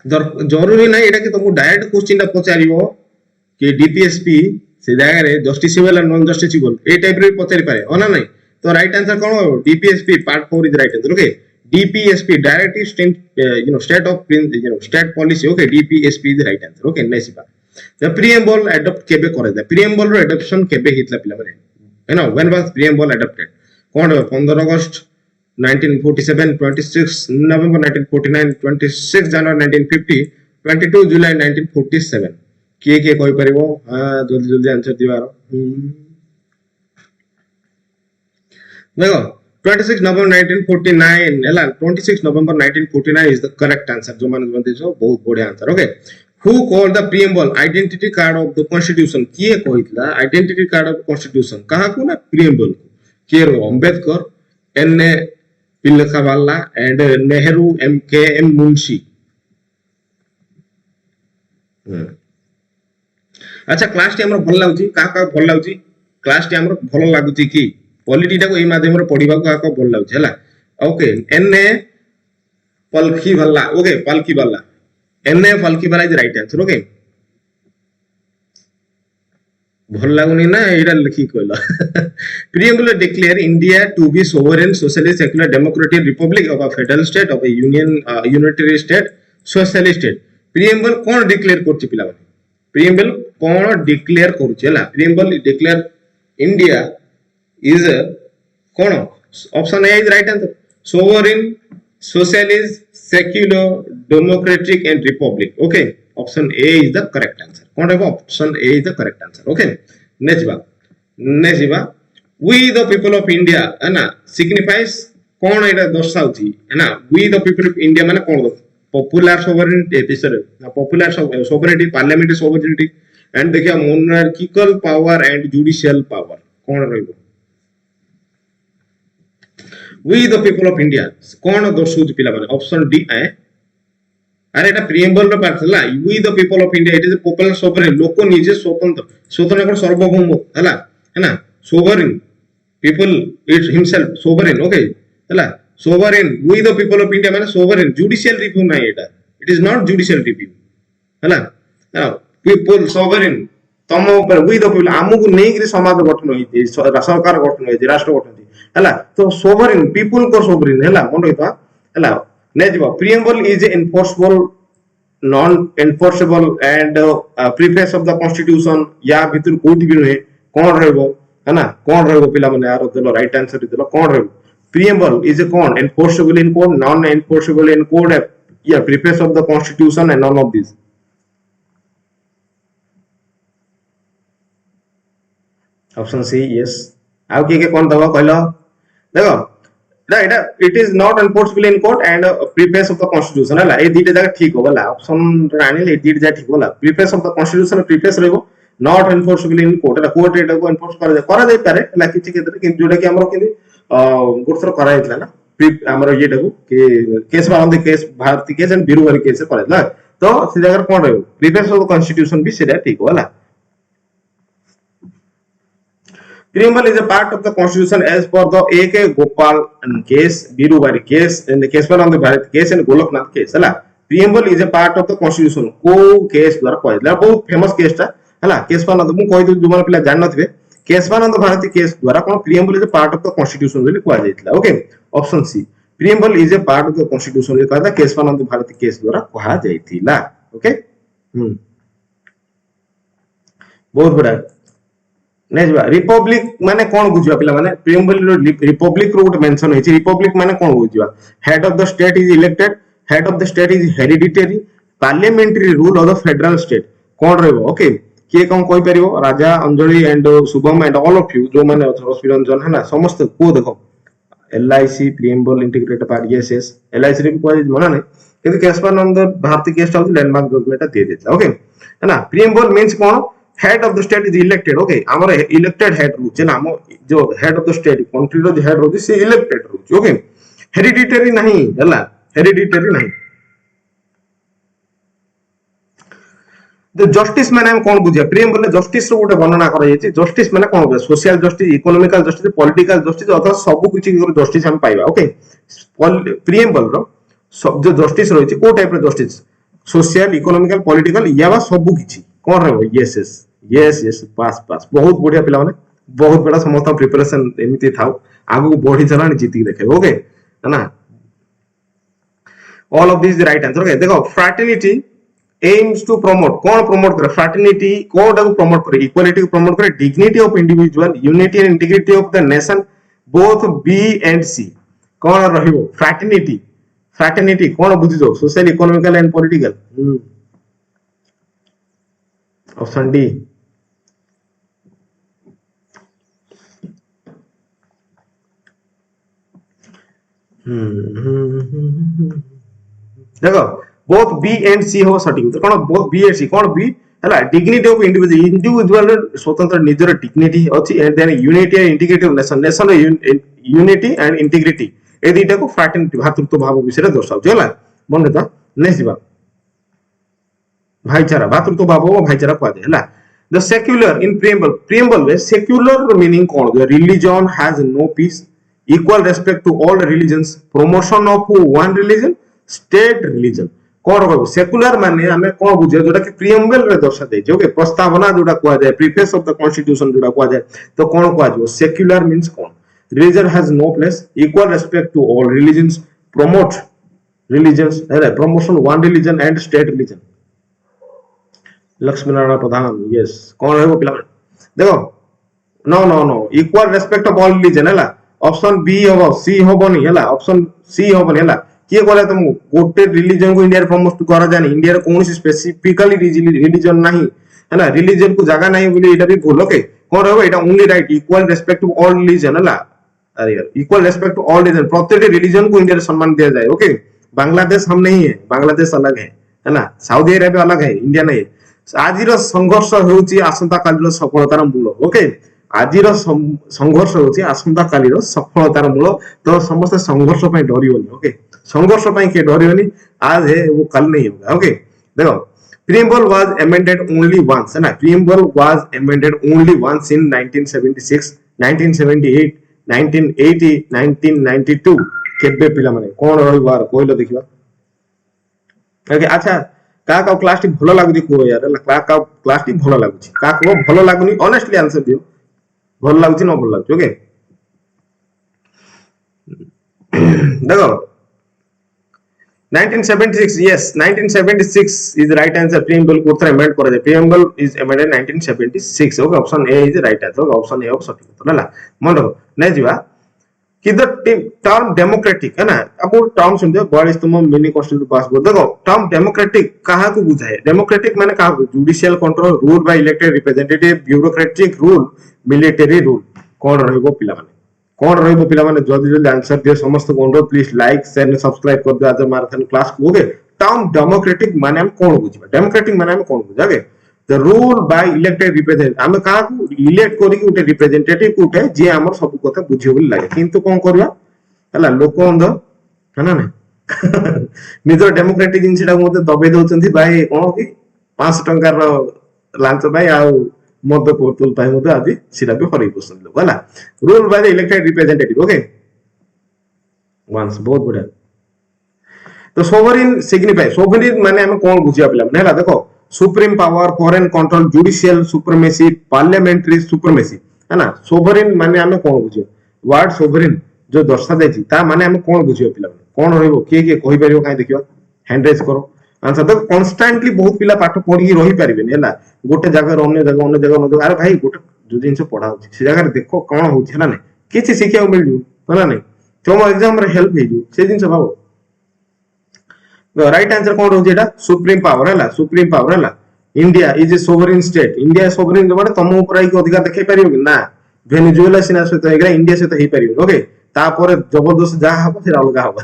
जरूरी नहीं एटा कि तुमको direct question पचारिबो कि DPSP से जगह रे justiciable and non justiciable A type रे पचारि पारे ओना नहीं तो राइट आंसर कोन हो DPSP part 4 is right answer okay DPSP direct state of state policy okay DPSP is right answer okay next बा द प्रीएम्बल अडॉप्ट केबे करे द प्रीएम्बल रो एडॉप्शन केबे हितला पिला माने है ना when was preamble adopted cone 15 August 1947 26 November 1949 26 January 1950 22 July 1947 के कोइ परिबो हां जल्दी जल्दी आंसर दिवारो देखो 26 November 1949 हला 26 November 1949 is the correct answer जो माने बनते छो बहुत बढ़िया answer okay who called the preamble identity card of the constitution किए कहितला आइडेंटिटी कार्ड ऑफ कॉन्स्टिट्यूशन कहा को ना प्रीएम्बल के रो Ambedkar N Palkhivala and Nehru M K M Munshi अच्छा क्लास टी हमर भल लागुची का भल लागुची क्लास टी हमर भल लागुची कि पॉलिटी टाको एई माध्यम रे पढिबा का भल लागुची हला okay N A Palkhivala okay Palkhivala N A Palkhivala is right answer okay भल लागुनी ना एटा लिखि कहला preamble declare India to be sovereign socialist secular democratic republic of a federal state of a union unitary state socialist state preamble कोन declare करछि पिला माने प्रियम्बल कोन डिक्लेयर करछि हला प्रियम्बल डिक्लेयर इंडिया इज कोन option A is right answer sovereign socialist secular democratic and republic okay option A is the correct answer कोन है option A is the correct answer okay next बा we the people of India है ना signifies कोन एटा दर्शाउची है ना we the people of India माने कोन popular sovereignty popular sovereignty parliamentary sovereignty and देखिया monarchical power and judicial power कोन रहइबो we the people of India कोन दर्शाउची पिला माने ऑप्शन डी है अरे एटा प्रियम्बल रो पार्ट हला we the people of India it is popular sovereign लोक निजे स्वतंत्र स्वतंत्र को सार्वभौम हला है ना sovereign people it himself sovereign okay हला sovereign we the people of India माने सोवरेन जुडिशियल रिव्यू नाही एटा it is not judicial review हला पीपल सोवरेन तम ऊपर वी द पीपल आमु को नेकरी समाज गठन होई सरकार गठन होई राष्ट्र गठन हला तो सोवरेन पीपल को सोवरेन हला मन रहिता हला next preamble is enforceable non enforceable and preface of the constitution या भीतर कोठी भी रहे कोन रहबो है ना कोन रहबो पिला माने यार देलो राइट आंसर देलो कोन रहबो preamble is a cone enforceable in court non enforceable in court या preface of the constitution and none of these option C yes आउ के कोन दबा कहलो देखो it is not enforceable in court and preface of the constitution हला ए दीटे जगह ठीक हो गला ऑप्शन रानी ले दीटे जगह ठीक होला preface of the constitution preface रहबो not enforceable in court court एटा को एनफोर्स करा जाय पारे हला किछि केतरे कि जोडा कि हमरो कि गुरथर करा जायतला ना हमरो ये टाको कि केस बांधे case Bharati case and Berubari case करा जायतला तो से जगह कोन रहबो preface of the constitution भी सेटा ठीक होला Preamble is a part of the constitution as per the A.K. Gopal case, Birubari case, and the Keswan on the Bharat case and Goloknath case. Hala. Preamble is a part of the constitution. Ko case द्वारा कोई ला बहुत famous case था. हाला. Keswan on the मुझे कोई तो जुबान पिला जानना थे. Keswan on the Bharat case द्वारा कौन preamble is a part of the constitution बोले कोई जायत ला. Okay. Option C. Preamble is a part of the constitution बोले कहा था Keswan on the Bharat case द्वारा कोई जायत ला. Okay. बहुत बड़ा. नेक्स्ट बा रिपब्लिक माने कोन बुझिबा पिला माने प्रियम्बल रिपब्लिक रो मेंशन होई छि रिपब्लिक माने कोन बुझिबा head of the state is elected head of the state is hereditary parliamentary rule of the federal state कोन रहबो ओके के कोन कोइ परिबो Raja Anjali and Shubham and all of you जो माने रश्मिरंजन है ना समस्त को देखो LIC preamble integrated part yes LIC रे कोइ मना नै किंतु केशवानंद भारती केस टाउ लैंडमार्क जजमेंट दे देता ओके है ना preamble means cone head of the state is elected okay amara elected head ruche na amo jo head of the state country ro head ruche se elected ruche okay hereditary nahi hela hereditary nahi the justice mane am kon bujia preamble justice ro gote वर्णना करा जायछि justice mane kon होबे social justice economical justice political justice अथवा सब किछि justice हम पाइबा okay preamble रो सब जो justice रहिछि को टाइप रो justice social economical political या बा सब किछि कोन रहबो यस यस पास पास बहुत बढ़िया पिला माने बहुत बड़ा समस्त प्रिपरेशन एमिति थाउ आगु बढ़ी चलानी जीती देखे ओके है ना all of this the right answer okay देखो फ्रैटर्निटी एम्स टू प्रमोट कौन प्रमोट करे फ्रैटर्निटी कोडा को प्रमोट करे इक्वालिटी को प्रमोट करे dignity of individual unity and integrity of the nation both B and C कौन रहिबो फ्रैटर्निटी कौन बुझि जो social economical and political option D देखो बोथ बी एंड सी हो सटिक तो कोन बोथ बी एंड सी कोन बी हला डिग्निटी ऑफ इंडिविजुअल स्वतंत्र निजर डिग्निटी अछि and then unity and integrity of nation nation unity and integrity ए दुईटा को फ्रैटर्निटी भातृत्व भाव विषय दर्शाउ हला मन नेता नेक्स्ट बा भाईचारा भातृत्व भाव और भाईचारा को हला The secular in preamble में secular meaning कौन होगा? Religion has no peace, equal respect to all religions, promotion of one religion, state religion. कौन होगा? Secular माने हमें कौन बुझे जोड़ा कि preamble रे दर्शा दे जो कि प्रस्तावना जोड़ा कुआ जाए, preface of the constitution जोड़ा कुआ जाए, तो कौन कुआ जो? Secular means कौन? Religion has no place, equal respect to all religions, promote religions, promotion one religion and state religion. Laxmi Narayan Pradhan, yes कौन है वो पिला देखो no no no equal respect of all religion है ऑप्शन बी होबो सी होबोनी है option C होबोनी है किए कहला तुम गोटे रिलीजन को इंडिया रे प्रमोट करा जानी इंडिया रे कोनसी स्पेसिफिकली रिलीजन नहीं है ना रिलीजन को जगह नहीं बोली एटा भी भूल ओके कौन रहबो एटा only right equal respect to all religion है अरे यार equal respect to all religion प्रत्येक रिलीजन को इंडिया रे सम्मान दिया जाए ओके बांग्लादेश हम नहीं है बांग्लादेश अलग है ना सऊदी अरेबिया अलग है इंडिया नहीं आजिर संघर्ष होउची आसंता कालीर सफलतार मूल ओके आजिर संघर्ष होउची आसंता कालीर सफलतार मूल तो समस्त संघर्ष पई डरियोनी ओके संघर्ष पई के डरियोनी आज है वो कल नहीं होगा ओके देखो preamble was amended only once है ना preamble was amended only once in 1976 1978 1980 1992 केबे पिला माने कोन रहिबार कोइलो देखिबा ओके अच्छा का क्लास टी भलो लागुची को यार का क्लास टी भलो लागुची का को भलो लागुनी ऑनेस्टली आंसर दियो भलो लागुची न भलो लागुची ओके देखो 1976 yes 1976 is the right answer preamble को अमेंड करे preamble is amended 1976 okay option A is right answer option A of सटीक तो ना मन रखो नै जीवा कि द टर्म डेमोक्रेटिक है ना अब टर्म सुन दो 42तम मिनी कॉन्स्टिट्यूशन पास कर देखो टर्म डेमोक्रेटिक कहा को बुझाए डेमोक्रेटिक माने कहा को judicial control rule by elected representative bureaucratic rule military rule कोन रहबो पिला माने जल्दी जल्दी आंसर दियो समस्त को अनुरोध please like share and subscribe कर दो आज माराथन क्लास को ओके टर्म डेमोक्रेटिक माने हम कोन बुझिबा डेमोक्रेटिक माने हम कोन बुझागे the rule by elected representative आमे का इलेक्ट करी कि उटे रिप्रेजेंटेटिव को उटे जे हमर सब कथा बुझियो बोली लागे किंतु कोन करला हला लोक अंध है ना निजो डेमोक्रेटिक जिनसिटा मते दबे दउचंती भाई कोन कि 5 टंकार लांच भाई आ मत पोर्टल पाई मते आदि सिरा भी हरई पसंद लोग हला rule by the elected representative okay once बहुत बढ़िया तो सोवरेन सिग्निफाई सोवरेन माने हम कोन बुझिया पिला माने हला देखो supreme power foreign control judicial supremacy parliamentary supremacy है ना सोवरेन माने हमें कोन बुझियो वर्ड सोवरेन जो दर्शा देछि ता माने हमें कोन बुझियो पिला कोन रहइबो के कहि परियो काई देखियो हैंड रेज करो आंसर तो कांस्टेंटली बहुत पिला पाठ पढी रही परिबेनी हैला गोटे जगह अन्य जगह न अरे भाई गोटे जो जिंस पढा होछि से जगह देखो कोन होछि हैला नै किछि सिखिया मिल जु हैला नै तुम एग्जाम रे हेल्प हे जु से जिंस भाबो राइट आंसर कौन रोज एटा सुप्रीम पावर है India is A sovereign state India sovereign माने तुम ऊपर आई अधिकार देखै परियो कि ना वेनेजुएला सिना सहित एग्रा इंडिया सहित हे परियो ओके तापर जबरदस्त जा हबो फिर अलग हबो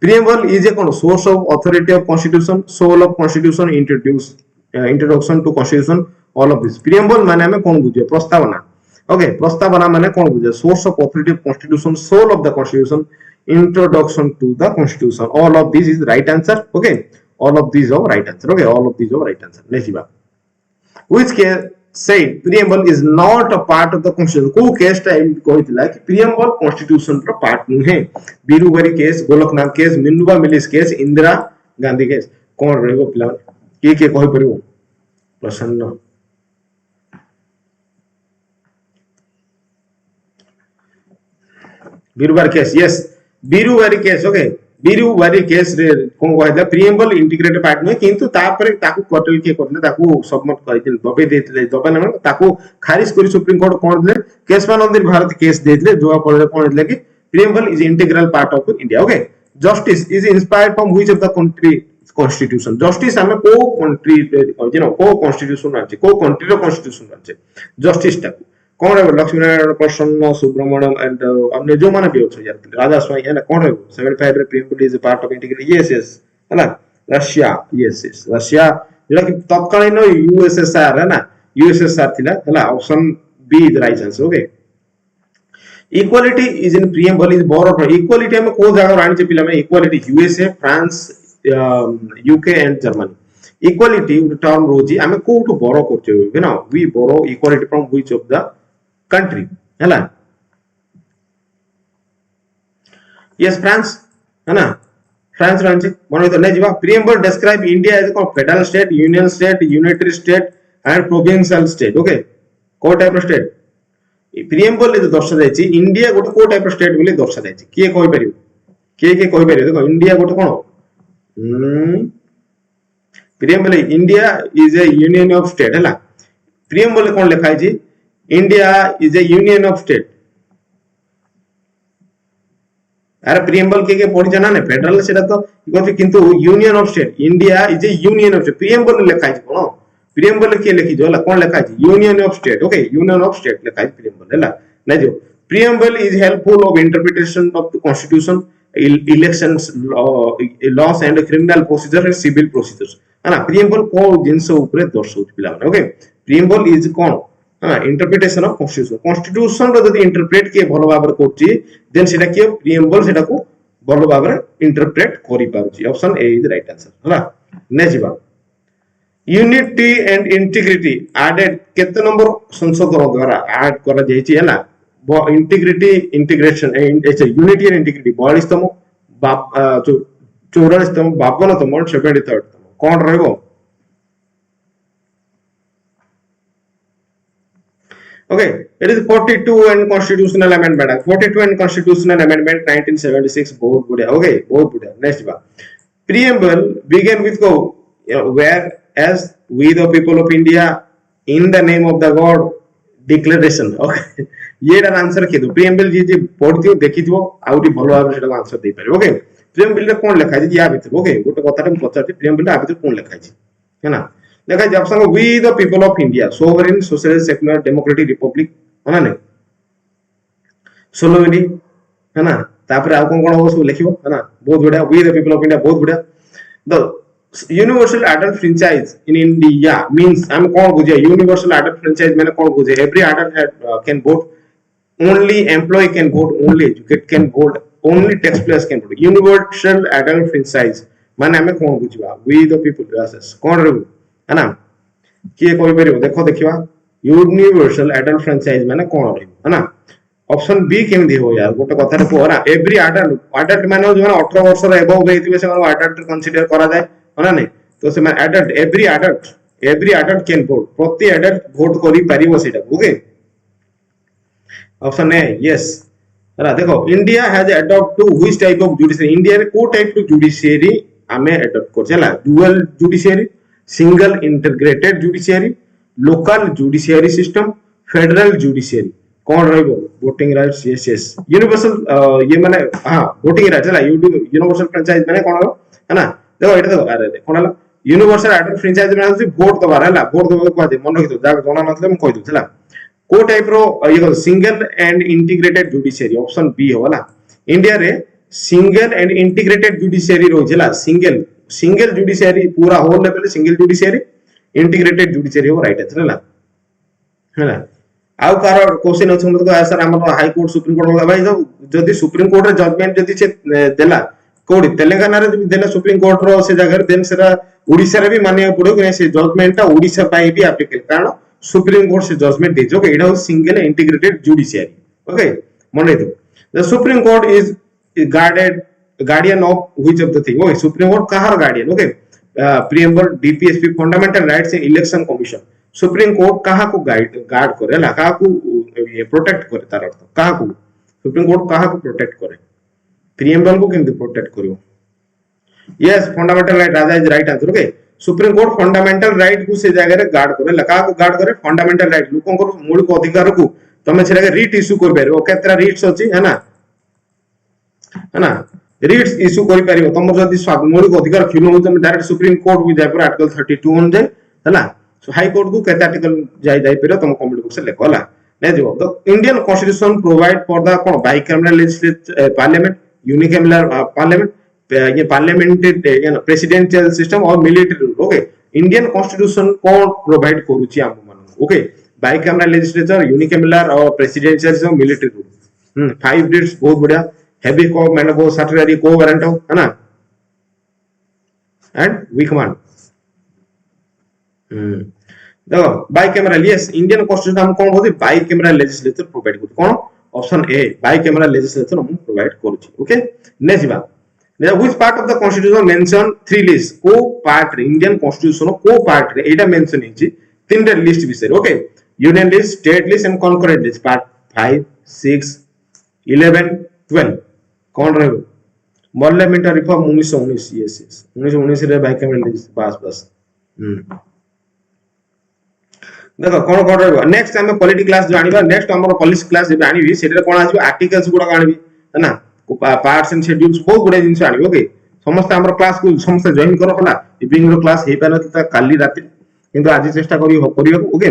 प्रीएम्बल इज ए कोन source of authority of constitution soul of constitution introduction to constitution all of this preamble माने हमें कोन बुझियो प्रस्तावना ओके प्रस्तावना माने कोन बुझियो source of authority of constitution soul of the constitution introduction to the constitution all of these is right answer okay all of these are right answer okay all of these are right answer let's see which case said preamble is not a part of the constitution को case time कहतिला कि preamble constitution रो part नुहे Berubari case Golaknath case Minerva mills case Indira Gandhi case कोन रहबो पिला के कहि परिबो Prasanna Berubari case yes Berubari case okay Berubari case रे कोन कहला प्रीएम्बल इंटीग्रेटेड पार्ट में किंतु तापरे ताकू कटल के करले ताकू सबमिट करिथिले दबे देथिले दबे न ताकू खारिज करी सुप्रीम कोर्ट कोन दिले केशवान नंदीर भारत केस देथिले जोआ पड़ले कोन दिले कि preamble is integral part of India okay justice is inspired from which of the country constitution justice हमें को कंट्री यू नो को कॉन्स्टिट्यूशन राचे को कंट्री रो कॉन्स्टिट्यूशन राचे जस्टिस टाकू कौन है लक्ष्मी नारायण प्रसन्न सुब्रमण्यम एंड हमने जो माने भी हो यार राजा स्वाई है ना कौन है 75 रे preamble is a part of integrated yes है ना रशिया यस रशिया जेला कि तत्कालीन यूएसएसआर है ना यूएसएसआर थिला हैला option B is right answer okay equality is in preamble is borrow equality में को जगह राणी चे पिला में equality USA France UK and Germany equality term रोजी आमे कोठु बोरो करछे you know we borrow equality from which of the country हैला यस फ्रांस है ना फ्रांस रहन्छ मन त नै जिबा preamble describe India as a federal state union state unitary state and provincial state okay को type of state preamble is दर्शा जायछि इंडिया गोटे को टाइप ऑफ स्टेट बोली दर्शा जायछि के कहि परियो के कहि परियो देखो इंडिया गोटे कोन preamble India is a union of state हैला प्रिएम्बल कोन लिखा है India is a union of state अरे प्रिएम्बल के पढ़ी जाना ने फेडरल सेटा तो कहते किंतु union of state India is a union of state preamble लिखा है कोन प्रिएम्बल के लिखि जो कोन लिखा है union of state okay union of state लिखा है प्रिएम्बल हैला नै जो preamble is helpful of interpretation of the constitution elections laws and criminal procedure and civil procedures है ना प्रिएम्बल को जिंस ऊपर दर्शाउ पिला माने ओके प्रिएम्बल इज कोन इंटरप्रिटेशन ऑफ कॉन्स्टिट्यूशन रो जदी इंटरप्रेट के भलो भाबरे करछि देन सेटा के प्रिएम्बल सेटा को भलो भाबरे इंटरप्रेट करि पाउछि option A is right answer हला ने जिबा यूनिटी एंड इंटीग्रिटी एडेड केते नंबर संशोधन द्वारा ऐड करा जायछि हला integrity integration H unity and integrity 42तम 44तम 52तम 73 कोन रहबो okay it is 42 and constitutional amendment 42 and constitutional amendment 1976 बहुत बढ़िया okay बहुत बढ़िया next बा preamble began with go where as we the people of India in the name of the God declaration okay ये रा आंसर के दो preamble जी पढ़थियो देखिथियो outie भलो भाबे सेटा आंसर दे पारे okay preamble रे कोन लिखा छै या भीतर okay गोटे कथा हम पचारती preamble रे आ भीतर कोन लिखा छै है ना देखा जाय option we the people of India sovereign socialist secular democratic republic है ना सोलोवेनी है ना तापर आ कोन कोन हो सब लिखियो है ना बहुत बढ़िया we the people of India बहुत बढ़िया the universal adult franchise in India means हम कोन बुझे यूनिवर्सल एडल्ट फ्रेंचाइज माने कोन बुझे every adult can vote only employ can vote only educate can vote only tax payers can vote universal adult franchise माने हमें कोन बुझिबा वी द पीपल यस कोन रहू है ना किए कोई परियो देखो देखिवा यूनिवर्सल एडल्ट फ्रेंचाइज माने कोन रहू है ना ऑप्शन बी केमदी हो यार गोटे कथा रे को ना एवरी एडल्ट माने जो 18 वर्ष रे एबव हेतिबे से एडल्ट कंसीडर करा जाय है ना नहीं तो से adult every adult can vote प्रति एडल्ट वोट करि परिबो सेटा ओके ऑप्शन ए यस है देखो India has adopt to which type of judiciary India रे को टाइप टू जुडिशियरी हमें अडॉप्ट कर चला dual judiciary single integrated judiciary local judiciary system federal judiciary कौन रहबो voting rights yes yes universal ये माने हां वोटिंग राइट्स है यूनिवर्सल फ्रेंचाइज माने कौन है ना देखो एटा देखो अरे कौन है यूनिवर्सल एडल्ट फ्रेंचाइज माने वोट दबार है वोट दबो को दे मन रखितो जा जणा नथले हम कहि दूला को टाइप रो ये single and integrated judiciary option B होला इंडिया रे सिंगल एंड इंटीग्रेटेड जुडिशियरी रोजला सिंगल जुडिशियरी पूरा whole level single judiciary integrated judiciary हो राइट आंसर है ना आउ कार क्वेश्चन अछि मत को सर हमर हाई कोर्ट सुप्रीम कोर्ट होगा भाई जदी सुप्रीम कोर्ट रे जजमेंट जदी से देला कोडी तेलंगाना रे जदी देला सुप्रीम कोर्ट रो से जगह देन सेरा ओडिसा रे भी मानिया पड़ो कि से जजमेंट टा ओडिसा पाई भी एप्लीकेबल कारण सुप्रीम कोर्ट से जजमेंट दे जो एडा सिंगल इंटीग्रेटेड जुडिशियरी ओके मन दो the supreme court is guardian of which of the thing okay supreme court kahar guardian okay preamble dpsp fundamental rights and election commission supreme court kaha ko guard करे ला kaha को protect करे तार अर्थ kaha को supreme court kaha को protect करे preamble को केमते protect करियो yes fundamental right Raja is right answer okay supreme court fundamental right को से जगह रे गार्ड करे ला kaha को गार्ड करे फंडामेंटल राइट लोकन को मौलिक अधिकार को तमे छेरा के रिट इशू कर पारे केतरा रिट्स अछि है ना रिट्स इशू करि पारिबो तमर जदी मौलिक अधिकार क्षुण्ण हो तमे डायरेक्ट सुप्रीम कोर्ट भी जाय पर आर्टिकल 32 ऑन जाय हला सो हाई कोर्ट को केते आर्टिकल जाय पर तम कमेंट बॉक्स लेखो हला नै दिबो the Indian constitution provide for the कोन bicameral legislature parliament unicameral parliament ये पार्लियामेंटेड प्रेसिडेंशियल सिस्टम और military rule okay Indian constitution कोन प्रोवाइड करूची हम मन ओके बाइकैमरल लेजिस्लेचर यूनिकैमरल और प्रेसिडेंशियल सिस्टम मिलिटरी रूल 5 डिट्स बहुत बढ़िया heavy co मैंने वो सटरी को वारंट हो है ना एंड वी कमांड देखो बाइकैमरल यस इंडियन कॉन्स्टिट्यूशन हम कोन कहते बाइकैमरल लेजिस्लेचर प्रोवाइड करते कोन ऑप्शन ए बाइकैमरल लेजिस्लेचर हम प्रोवाइड करूची ओके नेक्स्ट बा which part of the constitution mention three list को पार्ट रे इंडियन कॉन्स्टिट्यूशन को पार्ट रे एटा मेंशन हिची तीन रे लिस्ट विषय okay union list state list and concurrent list part 5 6 11 12 कौन रहबो पार्लियामेंट रिफॉर्म 1919 यस यस 1919 रे बाइकैमरल लिस्ट बस देखो कौन कौन रहबो नेक्स्ट हम पॉलिटी क्लास जानिबा नेक्स्ट हमर पॉलिसी क्लास जे आनिबी सेटा कोन आसीबो आर्टिकल्स गुडा आनिबी है ना पार्ट्स एंड शेड्यूल्स बहुत गुडे जिंस आनिबो ओके समस्त हमर क्लास को समस्त जॉइन करो होला इवनिंग रो क्लास हे पाना त काली राती किंतु आज चेष्टा करियो ओके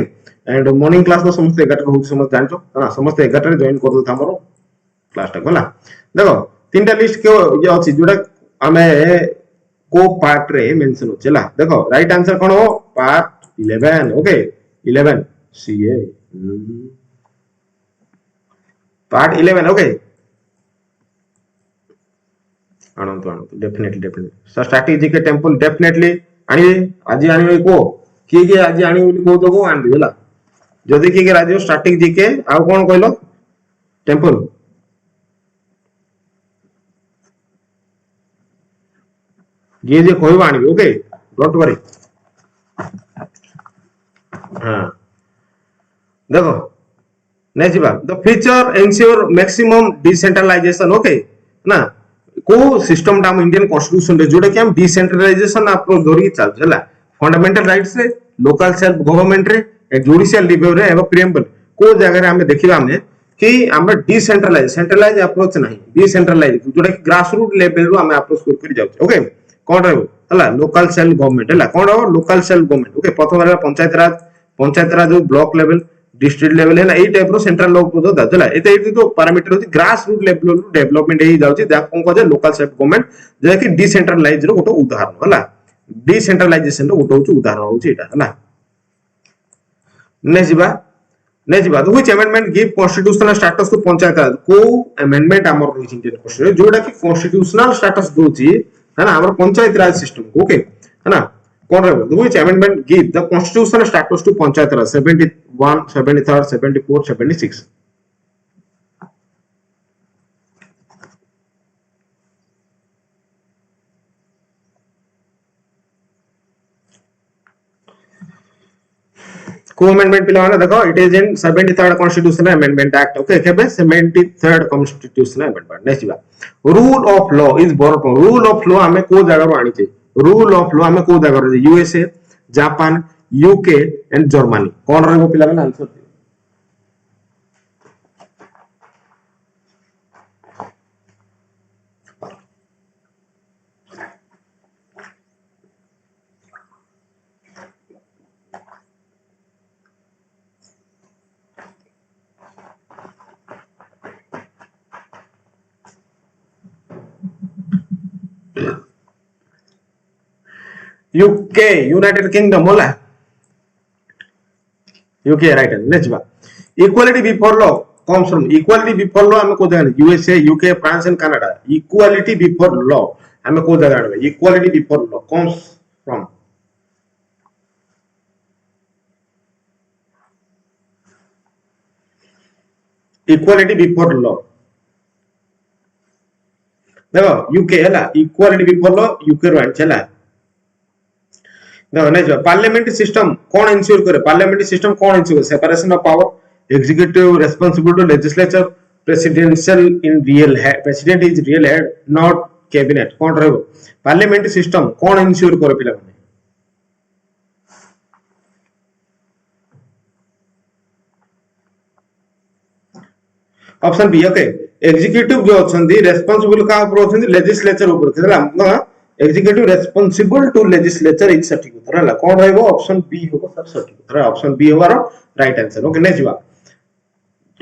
एंड मॉर्निंग क्लास तो समस्त 11 रो समस्त जानचो है ना समस्त 11 रे जॉइन कर दो हमर क्लास टा होला देखो तीनटा लिस्ट के जे अछि जोडा हमें को पार्ट रे मेंशन होचला देखो राइट आंसर कोन हो part 11 okay 11 CA part 11 okay Anand definitely so strategy के टेंपल डेफिनेटली आनी आज आनी को के आज आनी बोली को तो को आन दिला जदी के राज्य स्ट्रेटजी के आ कोन कहलो टेंपल ये जे कहबो आनी ओके डोंट वरी हां देखो नेक्स्ट बा the feature ensure maximum decentralization okay ना को सिस्टम टा इंडियन कॉन्स्टिट्यूशन रे जोडे कि हम डिसेंट्रलाइजेशन अप्रोच धरि चल चला फंडामेंटल राइट्स रे लोकल सेल्फ गवर्नमेंट रे जुडिशियल रिव्यू रे एवं प्रिएम्बल को जगह रे हम देखिबा हमने कि हम डिसेंट्रलाइज सेंट्रलाइज अप्रोच नहीं डिसेंट्रलाइज जोडे कि ग्रास रूट लेवल रो हम अप्रोच कर जाउ ओके कोन रहबो हला लोकल सेल्फ गवर्नमेंट हला कोन रहबो लोकल सेल्फ गवर्नमेंट ओके प्रथम रे पंचायत राज ब्लॉक लेवल डिस्ट्रिक्ट लेवल है ना ए टाइप रो सेंट्रल लोक तो दादला एते तो पैरामीटर होती ग्रास रूट लेवल रो डेवलपमेंट हे जाउची जा कोन कजे लोकल सेल्फ गवर्नमेंट जे कि डिसेंट्रलाइज रो गोटो उदाहरण हला डिसेंट्रलाइजेशन रो गोटो उदाहरण होची एटा हला नेजिबा तो which amendment give constitutional status to panchayat raj को अमेंडमेंट हमर रही इंडियन कॉन्स्टिट्यूशन जोडा कि कॉन्स्टिट्यूशनल स्टेटस दोची है ना हमर पंचायत राज सिस्टम ओके है ना कौन रहबो which amendment give the constitutional status to panchayat raj 71 73 74 76 को अमेंडमेंट पिला माने देखो it is in 73rd constitutional amendment act okay केबे 73rd कॉन्स्टिट्यूशनल अमेंडमेंट नेक्स्ट बा रूल ऑफ लॉ इज बोरो रूल ऑफ लॉ हमें को जगह रो आनी छै रूल ऑफ लॉ हमें को जगह रो USA Japan UK and Germany कौन रहबो पिला माने आंसर यूके यूनाइटेड किंगडम होला यूके राइट नेक्स्ट बा equality before law comes from equality before law हमें को जगह USA UK France and Canada equality before law हमें को जगह आने equality before law comes from equality before law देखो यूके हला इक्वालिटी बिफोर लॉ यूके रो चला देखो नेक्स्ट पार्लियामेंट्री सिस्टम कौन इंश्योर करे पार्लियामेंट्री सिस्टम कौन ensure separation of power executive responsible to legislature presidential in real head president is real head not cabinet कौन रहबो पार्लियामेंट्री सिस्टम कौन इंश्योर करे पिला माने ऑप्शन बी ओके एग्जीक्यूटिव जो अछंदी रेस्पोंसिबल का ऊपर अछंदी लेजिस्लेचर ऊपर थिला executive responsible to legislature is सटीक उत्तर हला कोन रहबो ऑप्शन बी होबो सर सटीक उत्तर ऑप्शन बी होबारो राइट आंसर ओके नेक्स्ट बा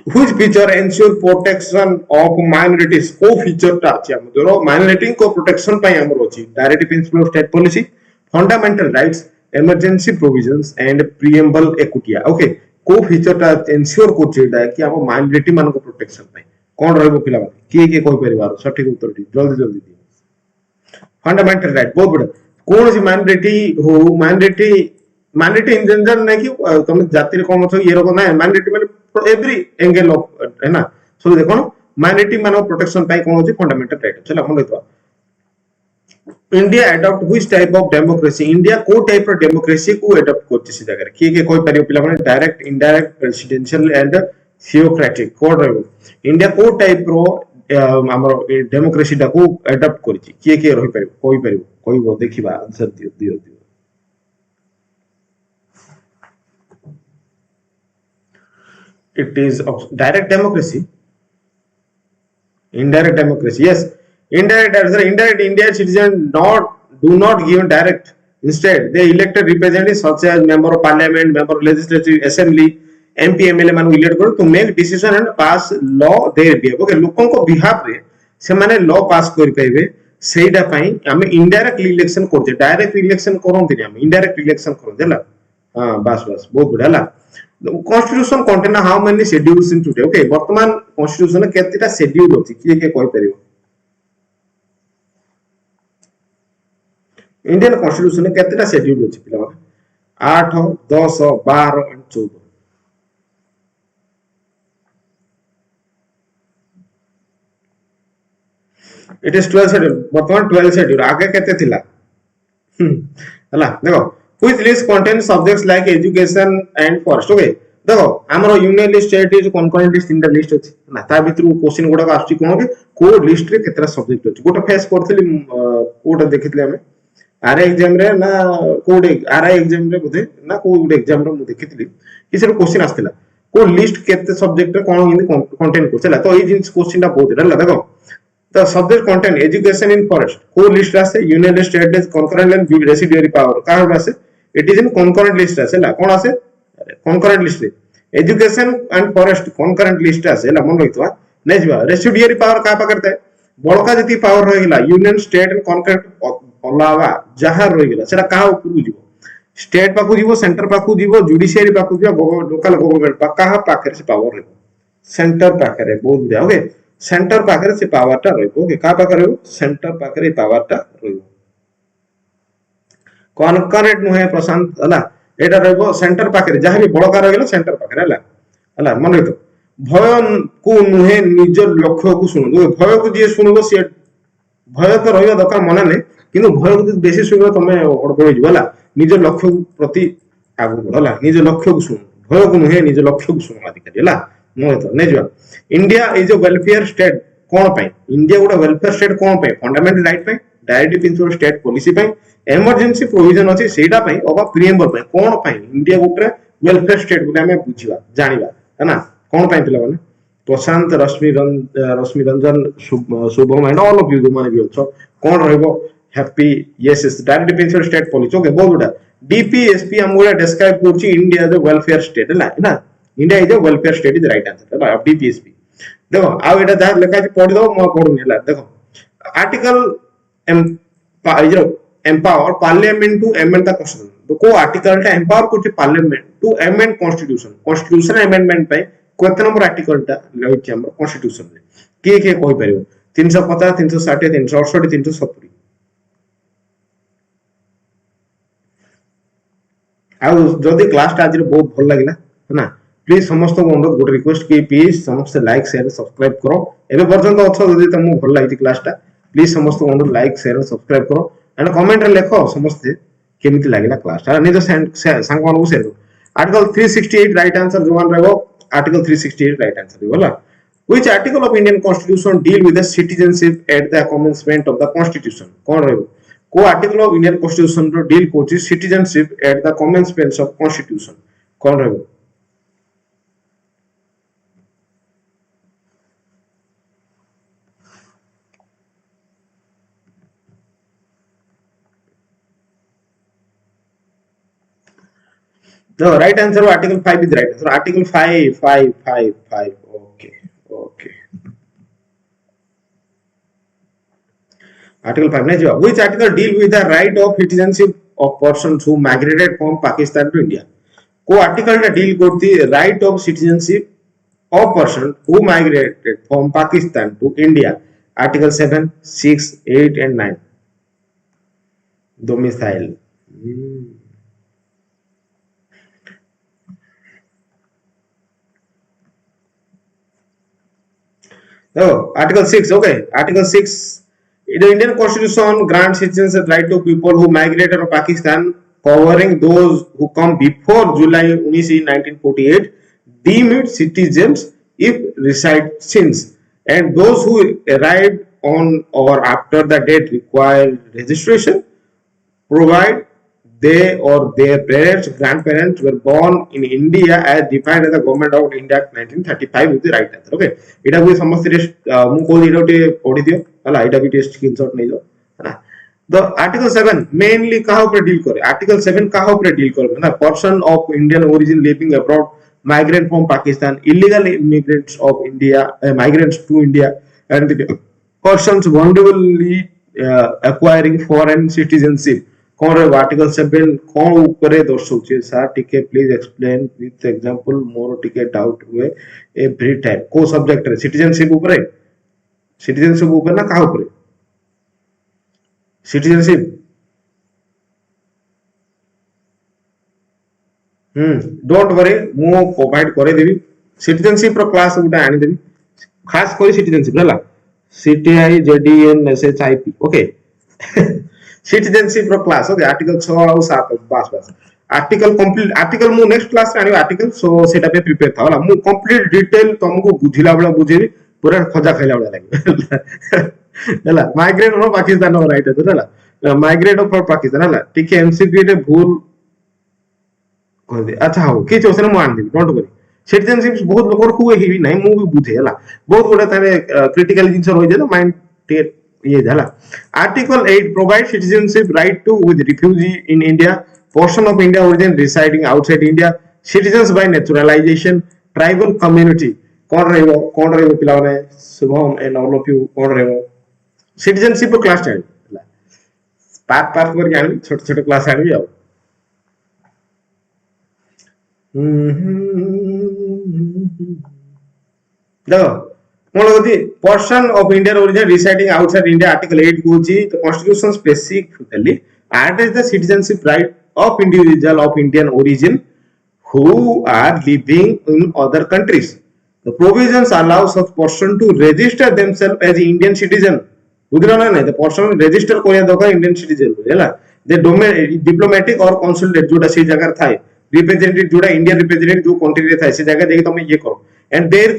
which feature ensure protection of minorities को फीचर ता अछि हमरो माइनॉरिटी को प्रोटेक्शन पई हमरो अछि direct principle of state policy fundamental rights emergency provisions and preamble equity okay को फीचर ता एंश्योर कोचिडा कि हम माइनॉरिटी मान को प्रोटेक्शन पई कोन रहबो पिला के कोइ परिवार सटीक उत्तर दी जल्दी जल्दी दी फंडामेंटल राइट बहुत बड़ा कौन सी माइनॉरिटी हो माइनॉरिटी मैंडेटरी इन जनरल नहीं कि तुम जाति कौन अच्छो ये रोक ना मैंडेटरी माने एवरी एंगल ऑफ है ना सब देखो मैंडेटरी मानो प्रोटेक्शन पाई कौन होची फंडामेंटल राइट चला मन रहितो India adopt which type of democracy India को टाइप ऑफ डेमोक्रेसी को अडॉप्ट करछि से जगह किए कोई परियो पिला माने direct indirect presidential and theocratic code रहबो इंडिया को टाइप रो हमर डेमोक्रेसी टा को अडॉप्ट करछि किए रहि परियो कोई देखिबा आंसर दियो it is direct democracy indirect democracy yes indirect Indian citizens do not give direct instead they elected representatives such as member of parliament member of legislative assembly MP MLA मान elect करो to make decision and pass law their behalf okay लोगों को behalf रे से माने law pass कर पाइबे सेटा पई हमें इनडायरेक्ट इलेक्शन करते डायरेक्ट इलेक्शन करंती हम इनडायरेक्ट इलेक्शन करते हला हां बस बहुत बढ़िया हला constitution contain how many schedules in today okay वर्तमान कॉन्स्टिट्यूशन केतेटा शेड्यूल होती किए कोइ परियो इंडियन कॉन्स्टिट्यूशन केतेटा शेड्यूल होती पिला 8 10 12 एंड 14 इट इज 12 शेड्यूल वर्तमान 12 शेड्यूल आगे केते थिला हला देखो which list contains subjects like education and forest okay देखो हमरो union list state is concurrent list in the list अछि ना ता भितरु क्वेश्चन गुडा आछि कोन के को लिस्ट रे केतरा सब्जेक्ट अछि गोटा फेस करथली कोड देखितले हमें आर एग्जाम रे ना कोड आर एग्जाम रे बुझे ना कोड एग्जाम रे मु देखितली किसे क्वेश्चन आस्थिला को लिस्ट केते सब्जेक्ट रे कोन इन कंटेंट करछला तो ई जिंस क्वेश्चन ता बहुत रहला देखो the subject content education in forest को लिस्ट आसे union list state is concurrent and residuary power का आसे it is in concurrent list आसे ला कोन आसे कॉन्करेंट लिस्ट रे education and forest concurrent list आसे ला मन रहितवा नै जबा रेसिडुअरी पावर का पकड़ते बड़का जति पावर रहि गेला यूनियन स्टेट एंड कॉन्करेंट अलावा जहां रहि गेला सेटा का ऊपर जीवो स्टेट पाकु जीवो सेंटर पाकु जीवो जुडिशियरी पाकु जीवो लोकल गवर्नमेंट का पाकर से पावर रहि सेंटर पाकर बहुत बढ़िया ओके सेंटर पाकर से पावर टा रहिबो के का पाकर रहिबो सेंटर पाकर पावर टा रहिबो कॉन्करेंट नुहे प्रशांत हला एटा रहिबो सेंटर पाकर जहां भी बड़का रहिला सेंटर पाकर हला मन रहितो भय को नुहे निज लक्ष्य को सुनो भय को जे सुनबो से भय तो रहिबो दरकार मना नै किंतु भय को बेसी सुनबो तमे हड़बड़ जिवो हला निज लक्ष्य प्रति आगु बढ़ला निज लक्ष्य को सुनो भय को नुहे निज लक्ष्य को सुनो अधिकारी हला मोहित नै जवा India is a welfare state कोन पई इंडिया गोटा वेलफेयर स्टेट कोन पई फंडामेंटल राइट पई डायरेक्टिव प्रिंसिपल स्टेट पॉलिसी पई इमरजेंसी प्रोविजन अछि सेटा पई ओबा प्रीएम्बल पई कोन पई इंडिया गोटा वेलफेयर स्टेट बोले हमें बुझिबा जानिबा है ना कोन पई पिला माने प्रशांत रश्मि Ranjan Shubham and all of you माने भी अछो कोन रहबो happy yes yes directive principle state policy okay बहुत गुडा डीपीएसपी हम गोटा डिस्क्राइब करछि इंडिया द वेलफेयर स्टेट है ना India is a welfare state is right answer है डीपीएसपी देखो आ एटा जहां लिखा छै पढि दो म पढुनी हला देखो article empower parliament to amend the constitution तो को आर्टिकल टा एम्पावर करछि parliament to amend constitution amendment पे कोते नंबर आर्टिकल टा लइछि हमर कॉन्स्टिट्यूशन रे के कोइ परियो 350 360 368 370 आ जदी क्लास टा आज बहुत भल लागिला है ना प्लीज समस्त को अनुरोध गोटे रिक्वेस्ट कि प्लीज समस्त लाइक शेयर सब्सक्राइब करो एबे पर्यंत अच्छो जदी तुमको भल लागि क्लास टा प्लीज समस्त को अनुरोध लाइक शेयर सब्सक्राइब करो एंड कमेंट रे लिखो समस्त केमिति लागिला क्लास टा निज संग मानू शेयर करो आर्टिकल 368 राइट आंसर जोन रहबो आर्टिकल 368 राइट आंसर होला which article of Indian constitution deal with the citizenship at the commencement of the constitution कोन रहबो को आर्टिकल ऑफ इंडियन कॉन्स्टिट्यूशन रो डील कोछि citizenship at the commencement of constitution कोन रहबो No, right answer article 5 is right answer. Article 5. Okay. Article 5 nahi jawab. Which article deal with the right of citizenship of persons who migrated from Pakistan to India? को article टा deal करती right of citizenship of person who migrated from Pakistan to India. Article 7, 6, 8 and 9. Domicile. Oh, Article 6, okay. Article 6, the Indian Constitution grants citizens the right to people who migrated from Pakistan, covering those who come before July 1948, deemed citizens if reside since, and those who arrived on or after the date required registration, provide they or their parents, grandparents were born in India as defined as the Government of India Act 1935 with the right answer. Okay, এটা ବି ସମସ୍ତେ ମୁଁ କହୁଛି ଏଇଟା ଗୋଟେ ପଢିଦିଅ ହେଲା, ଏଇଟା ବି ଟିକେ screenshot ନେଇଯାଅ ହେଲା। The Article 7 mainly କାହା ଉପରେ ଡିଲ୍ କରେ? Article 7 କାହା ଉପରେ ଡିଲ୍ କରିବ ନା? Person of Indian origin living abroad, migrant from Pakistan, illegal immigrants of India, migrants to India, and the persons vulnerably acquiring foreign citizenship. कौन रहे आर्टिकल 7 कौन ऊपर दर्शाउछे सर टिके प्लीज एक्सप्लेन विथ एग्जांपल मोर टिके डाउट हुए every time को subject रे citizenship ऊपर ना कहा ऊपर सिटीजनशिप डोंट वरी मु प्रोवाइड करे देबी सिटीजनशिप रो क्लास गुटा आनी देबी खास कोई सिटीजनशिप हला सीटीआई जेडीएन एसएचआईपी ओके सिटीजनशिप रो क्लास ओके आर्टिकल 6 और 7 बस बस आर्टिकल कंप्लीट आर्टिकल मु नेक्स्ट क्लास रे आनी आर्टिकल सो सेटा पे प्रिपेयर था होला मु कंप्लीट डिटेल तुमको बुझिला बला बुझेबी पूरा खजा खाइला बला लागे हला माइग्रेट फ्रॉम पाकिस्तान रो राइट है हला माइग्रेट फ्रॉम पाकिस्तान हला ठीक है एमसीक्यू रे भूल कर दे अच्छा हो कि क्वेश्चन मु आन देबी डोंट वरी सिटीजनशिप बहुत लोग हुए ही नहीं मु भी बुझे हला बहुत बड़ा तारे क्रिटिकल जिंस रहि जे माइंड टेट ये झाला article 8 provides citizenship right to with refugee in India portion of India origin residing outside India citizens by naturalization tribal community कौन रहबो पिला माने Shubham and all of you कौन रहबो citizenship class time part part कर जानि छोटे छोटे क्लास आनी जाओ देखो portion of Indian origin residing outside India article 8 goes the constitution specifically addresses the citizenship right of individual of Indian origin who are living in other countries the provisions allow such person to register themselves as Indian citizen बुझलो ना नहीं the person register Korea दरकार Indian citizen ହେଲା the diplomatic or consulate जोटा से जगह थाए representative जोटा Indian representative जो कंट्री रे थाए से जगह देखि तुम ये करो and their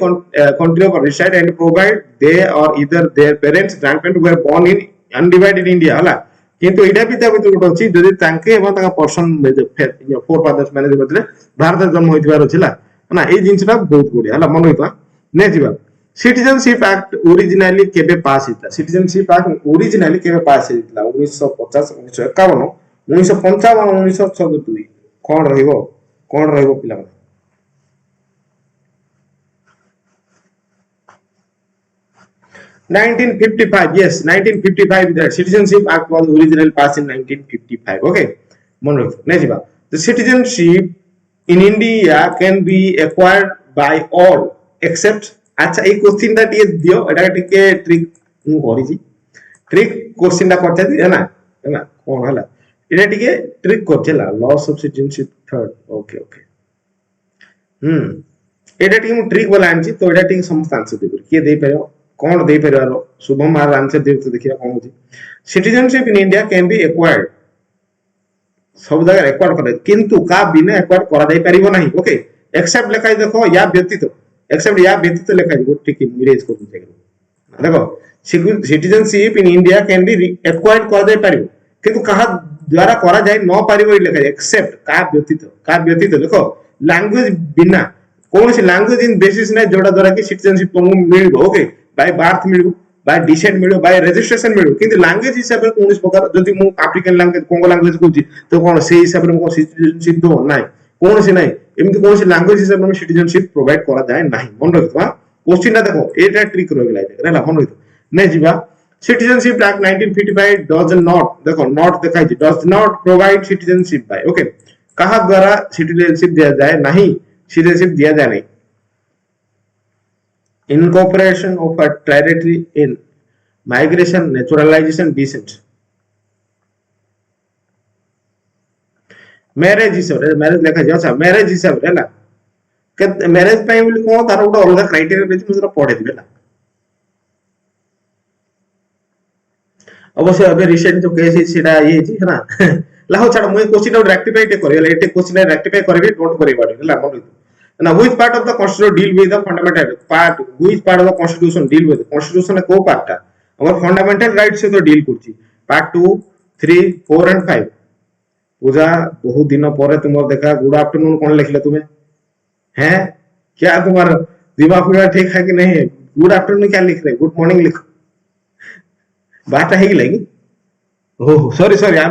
country of reside and provide they or either their parents grandparents were born in undivided India हला किंतु एटा भी ता भीतर गोटे अछि जदि तांके एवं ताका पर्सन फोर फादर्स मैनेज करथले भारत जन्म होइथिबार अछिला ना ए जिंसटा बहुत गुडी हला मन होइता ने जिबा सिटीजनशिप एक्ट ओरिजिनली केबे पास हिता सिटीजनशिप एक्ट ओरिजिनली केबे पास हितला 1950 1951 1955 1962 कोन रहइबो पिला 1955 yes 1955 the citizenship act was originally passed in 1955 okay mon rakho next ba the citizenship in India can be acquired by all except acha ei question that is dio eta tike trick mu korichi trick question da korcha di na kon hala eta tike trick korchela loss of citizenship third okay okay eta tike mu trick wala anchi to eta tike samast answer debi kiye dei paribo कौन दे परिवार शुभम मार answer दे तो देखिया कौन होची citizenship in India can be acquired सब जगह acquired करे किंतु का बिना एक्वायर्ड करा जाय परिबो नाही ओके एक्सेप्ट लिखाई देखो या व्यतीत एक्सेप्ट या व्यतीत लिखाई गो ठीक इरेज कर दे देखो citizenship in India can be acquired करा जाय परिबो किंतु कहा द्वारा करा जाय न परिबो लिखाई एक्सेप्ट का व्यतीत देखो लैंग्वेज बिना कौन सी लैंग्वेज इन बेसिस ने जोड़ा द्वारा की सिटीजनशिप तुमको मिलबो ओके बाय बर्थ मिलबो बाय डिसेंट मिलबो बाय रजिस्ट्रेशन मिलबो किंतु लैंग्वेज हिसाब रे कोन प्रकार जदि मु अफ्रीकन लैंग्वेज कोंगो लैंग्वेज कहूची तो कोन से हिसाब रे मो सिटीजनशिप दो नाही कोन से नाही एमति कोन से लैंग्वेज हिसाब रे सिटीजनशिप प्रोवाइड करा जाय नाही मन रखबा क्वेश्चन ना देखो एटा ट्रिक रह गेला रहला मन रखो नै जिबा सिटीजनशिप एक्ट 1955 डज नॉट देखो नॉट देखाई छी does not provide citizenship by okay कहा द्वारा सिटीजनशिप दिया जाय नहीं सिटीजनशिप दिया जाय नहीं incorporation of a territory in migration naturalization descent marriage हिसाब रे मैरिज लेखा जाय अच्छा मैरिज हिसाब रे ना मैरिज पई बोली कोन तार गोटे अलग क्राइटेरिया रे मुझे पढे दिबेला अवश्य अबे रिसेंट जो केस सेटा ये है ना ला हो छाड़ मुई क्वेश्चन रेक्टिफाई टे करियो एटे क्वेश्चन रेक्टिफाई करबी डोंट वरी अबाउट इट ला मन ना which part of the constitution deal with the fundamental part which part of the constitution deal with constitution को पार्ट हमर फंडामेंटल राइट से तो डील करची पार्ट 2 3 4 एंड 5 पूजा बहुत दिन पर तुम देखा गुड आफ्टरनून कौन लिखले तुम्हें हैं क्या तुम्हारा दिमाग में ठीक है कि नहीं गुड आफ्टरनून क्या लिख रहे गुड मॉर्निंग लिखो बात है लगी oh sorry sorry I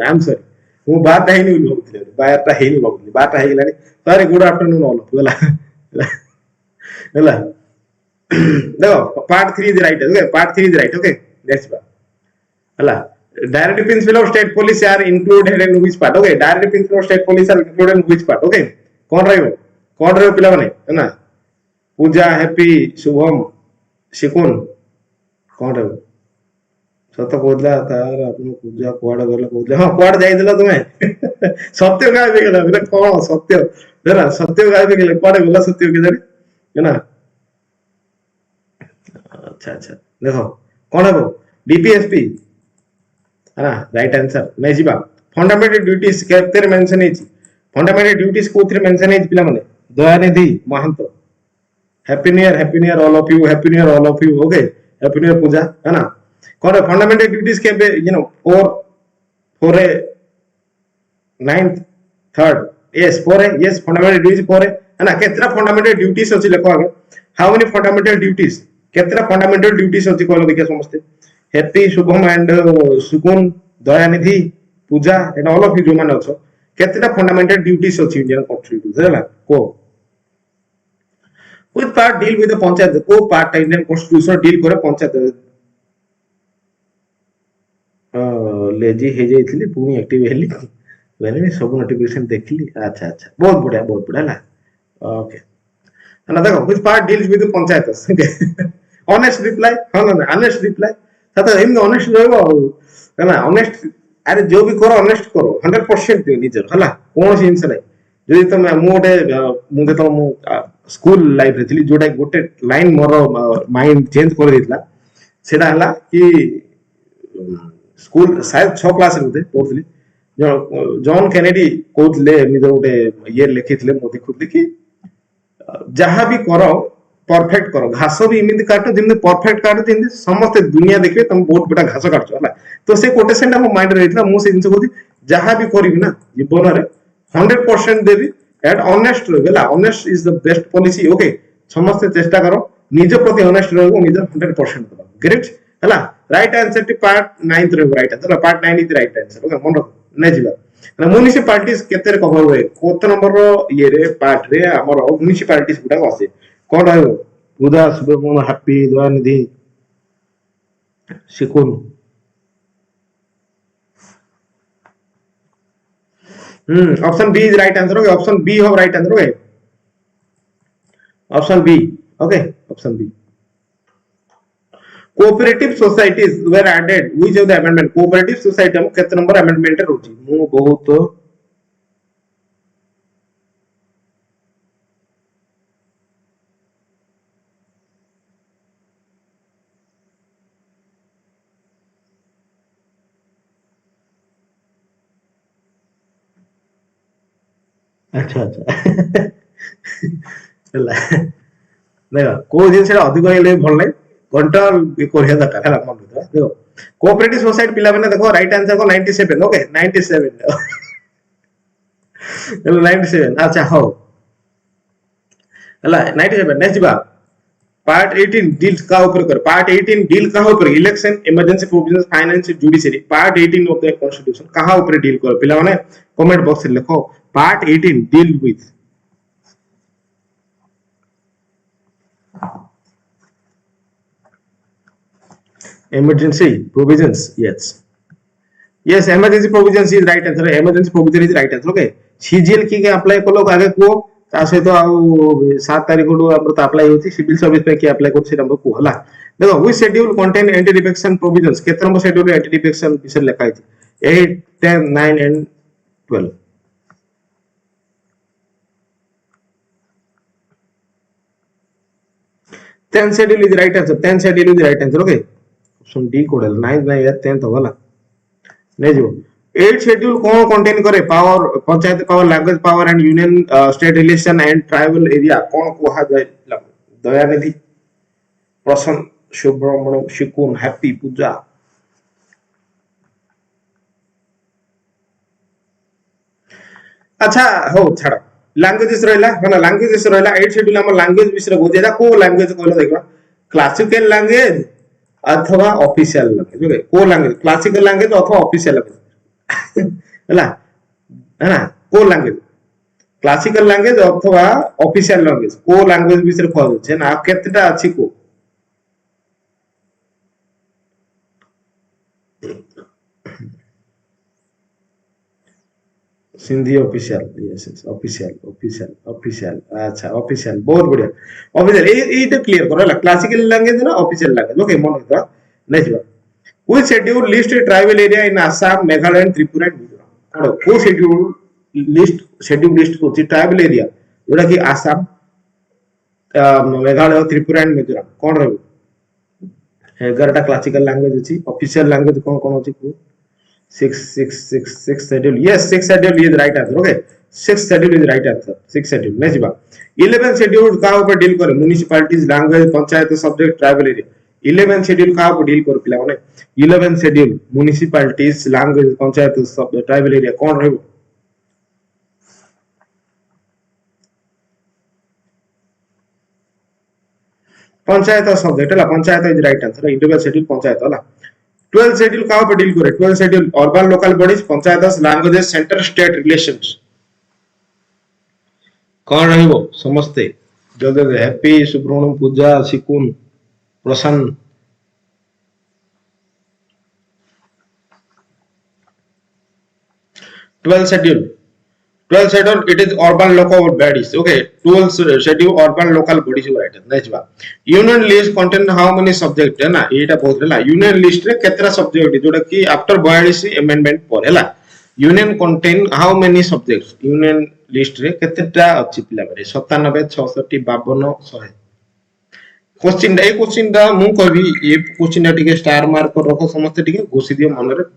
am sorry वो बात है नहीं भावुଥିଲି बात है नहीं भावुଥିଲି बात है लानी sorry good afternoon all of गला गला देखो part 3 is right okay part 3 is right okay next बात हला direct principle of state policy are included in which part okay direct principle of state policy are included in which part okay कौन रहिबो पिला माने है ना पूजा happy Shubham शिकुन कौन रहिबो सत कहला तार आपन पूजा कुआड गला कहले हां कुआड जाई दिला तुमे सत्य गाय बे गेला रे कोन सत्य देरा सत्य गाय बे गेले कुआड गला सत्य के जानी है ना अच्छा अच्छा देखो कौन है वो डीपीएसपी है ना राइट आंसर नहीं जीवा फंडामेंटल ड्यूटीज केते मेंशन है फंडामेंटल ड्यूटीज कोथरे मेंशन है पिला माने Dayanidhi Mahant happy new year all of you okay happy new year Puja है ना कौन फंडामेंटल ड्यूटीज के you know four A ninth third yes four है यस फंडामेंटल ड्यूटीज फोर है ना केतरा फंडामेंटल ड्यूटीज अछि लिखो आगे हाउ मेनी फंडामेंटल ड्यूटीज केतरा फंडामेंटल ड्यूटीज अछि कहलो देखिए समझते हैप्पी शुभम एंड सुकुन दयानिधि पूजा एंड ऑल ऑफ यू जो माने अछो केतरा फंडामेंटल ड्यूटीज अछि इंडियन कॉन्स्टिट्यूशन हैला को with part deal with the panchayat को part इंडियन कॉन्स्टिट्यूशन डील करे पंचायत लेजी हे जाइथिली पुनी एक्टिव हेली वेले सब नोटिफिकेशन देखली अच्छा अच्छा बहुत बढ़िया ना ओके ना देखो which part deals with panchayat honest reply हां ना ऑनेस्ट रिप्लाई तो एम ऑनेस्ट रहबो है ना ऑनेस्ट अरे जो भी करो ऑनेस्ट करो 100% दियो निजर हला कोन जिंस नै जदि तुम मोटे मुदे तो मु स्कूल लाइफ रे थली जोटा गोटे लाइन मोर माइंड चेंज कर देतला सेडा हला कि स्कूल शायद 6 क्लास रे होते पढ़थली जॉन कैनेडी कहतले निजर गोटे ये लिखितले मो देखुतली कि जहां भी करो परफेक्ट करो घास भी इमिति काटो जिमने परफेक्ट काटो जिमने समस्त दुनिया देखबे तुम बहुत बड़ा घास काटछो हला तो से कोटेशन हम माइंड रे इतला मु से जिंस कहती जहां भी करबी ना जीवन रे 100% देबी एंड ऑनेस्ट रहबेला honest is the best policy okay समस्त चेष्टा करो निज प्रति ऑनेस्ट रहबो निज 100% दबा ग्रेट हला राइट आंसर टी पार्ट 9 रे right answer part 9 is right answer okay मन रख नै जीवा ना म्युनिसिपालिटीज केते रे कवर होए कोत नंबर रो ये रे पार्ट रे हमर म्युनिसिपालिटीज गुडा आसे कौन रहबो उदा सुब्रमण्य हैप्पी दयानिधि शिकुन option B is right answer okay option B हो right answer okay option B okay option B cooperative societies were added which of the amendment cooperative society हम केते नंबर अमेंडमेंट रहउची मु बहुत अच्छा अच्छा देखो को जिनसे अधिक हेले भल नै कंट्रोल करिया दरकार है मन देखो कोऑपरेटिव सोसाइटी पिला माने देखो राइट आंसर को 97 ओके 97 हेलो 97 अच्छा हो हला 97 नेक्स्ट बा पार्ट 18 डील्स का ऊपर कर पार्ट 18 डील का ऊपर election emergency provisions finance judiciary part 18 of the constitution कहां ऊपर डील कर पिला माने कमेंट बॉक्स में लिखो part 18 deal with emergency provisions yes emergency provisions is right answer emergency provision is right answer okay cgl की के अप्लाई कलो आगे को ता से तो आउ 7 तारिख को हमर तो अप्लाई होती सिविल सर्विस पे की अप्लाई को से नंबर को हला देखो we schedule contain anti defection provisions केते नंबर शेड्यूल एंटी डिफेक्शन विषय लिखा है 8 10 9 and 12 10 schedule is right answer 10 schedule is right answer okay option D code 9th ना या 10th होला नै जो 8 शेड्यूल कौन कंटेन करे power panchayat power language power and union state relation and tribal area कौन कुहा जाय दयानिधि प्रसन्न सुब्रमण्यम शिकुन हैप्पी पूजा अच्छा हो छाड़ लैंग्वेजेस रहला है ना लैंग्वेजेस रहला 8 शेड्यूल हम लैंग्वेज विषय बुझेदा को लैंग्वेज कहलो देखबा क्लासिकल लैंग्वेज अथवा ऑफिशियल लैंग्वेज ओके को लैंग्वेज क्लासिकल लैंग्वेज अथवा ऑफिशियल लैंग्वेज हैला है ना को लैंग्वेज क्लासिकल लैंग्वेज अथवा ऑफिशियल लैंग्वेज को लैंग्वेज विषय कहल छै ना केतेटा अछि को Sindhi official yes yes official अच्छा ऑफिशियल बहुत बढ़िया ऑफिशियल ए तो क्लियर करो ला क्लासिकल लैंग्वेज ना ऑफिशियल लैंग्वेज ओके मन रखो नहीं जीवा which schedule list tribal area in Assam Meghalaya and Tripura and Mizoram को शेड्यूल लिस्ट को ट्राइबल एरिया जोड़ा कि असम मेघालय त्रिपुरा एंड मिजोरम कोन रहबो 11टा क्लासिकल लैंग्वेज अछि ऑफिशियल लैंग्वेज कोन कोन अछि को 6 schedule yes 6 schedule is right answer okay 6 schedule is right answer 6 schedule नहीं जीवा 11 schedule का ऊपर डील करे municipalities language panchayat subject tribal area 11 schedule का ऊपर डील कर पिला माने 11 schedule municipalities language panchayat subject tribal area कौन रहबो पंचायत सब्जेक्ट है panchayat is right answer 11 schedule panchayat होला 12 शेड्यूल का ऊपर डील करे 12 schedule urban local bodies panchayat languages centre state relations कौन रहबो समस्ते जल्दी हैप्पी सुब्रमण्यम पूजा सिकुन प्रसन्न 12 schedule it is urban local bodies okay 12 schedule urban local bodies right next बा union list contain how many subject है ना एटा बहुत हैला union list रे केतरा subject जोटा कि आफ्टर 42 amendment पर हैला union contain how many subjects union list रे केतेटा अछि पिला बारे 97 66 52 100 क्वेश्चन दा मु कहबी ए क्वेश्चन टिके स्टार मार्क कर रखो समस्त टिके घोषि दियो मन रे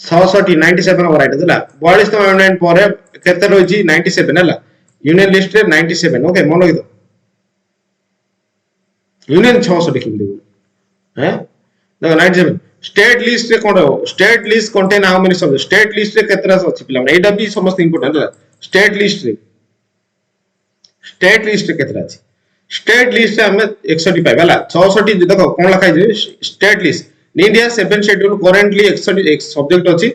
67 97 ओवर राइट हैला 42 अमेंडमेंट पर केते रही 97 हैला यूनियन लिस्ट रे 97 ओके मन रखि दो यूनियन 600 लिखि देबो हैं देखो 97 स्टेट लिस्ट रे कोन state list contain how many subject state list रे केतरा अछि पिला एटा भी समस्त इंपोर्टेंट हैला स्टेट लिस्ट रे केतरा अछि स्टेट लिस्ट रे हमें 165 हैला 66 देखो कोन लखाइ जे state list in India 7 schedule currently 1 subject अछि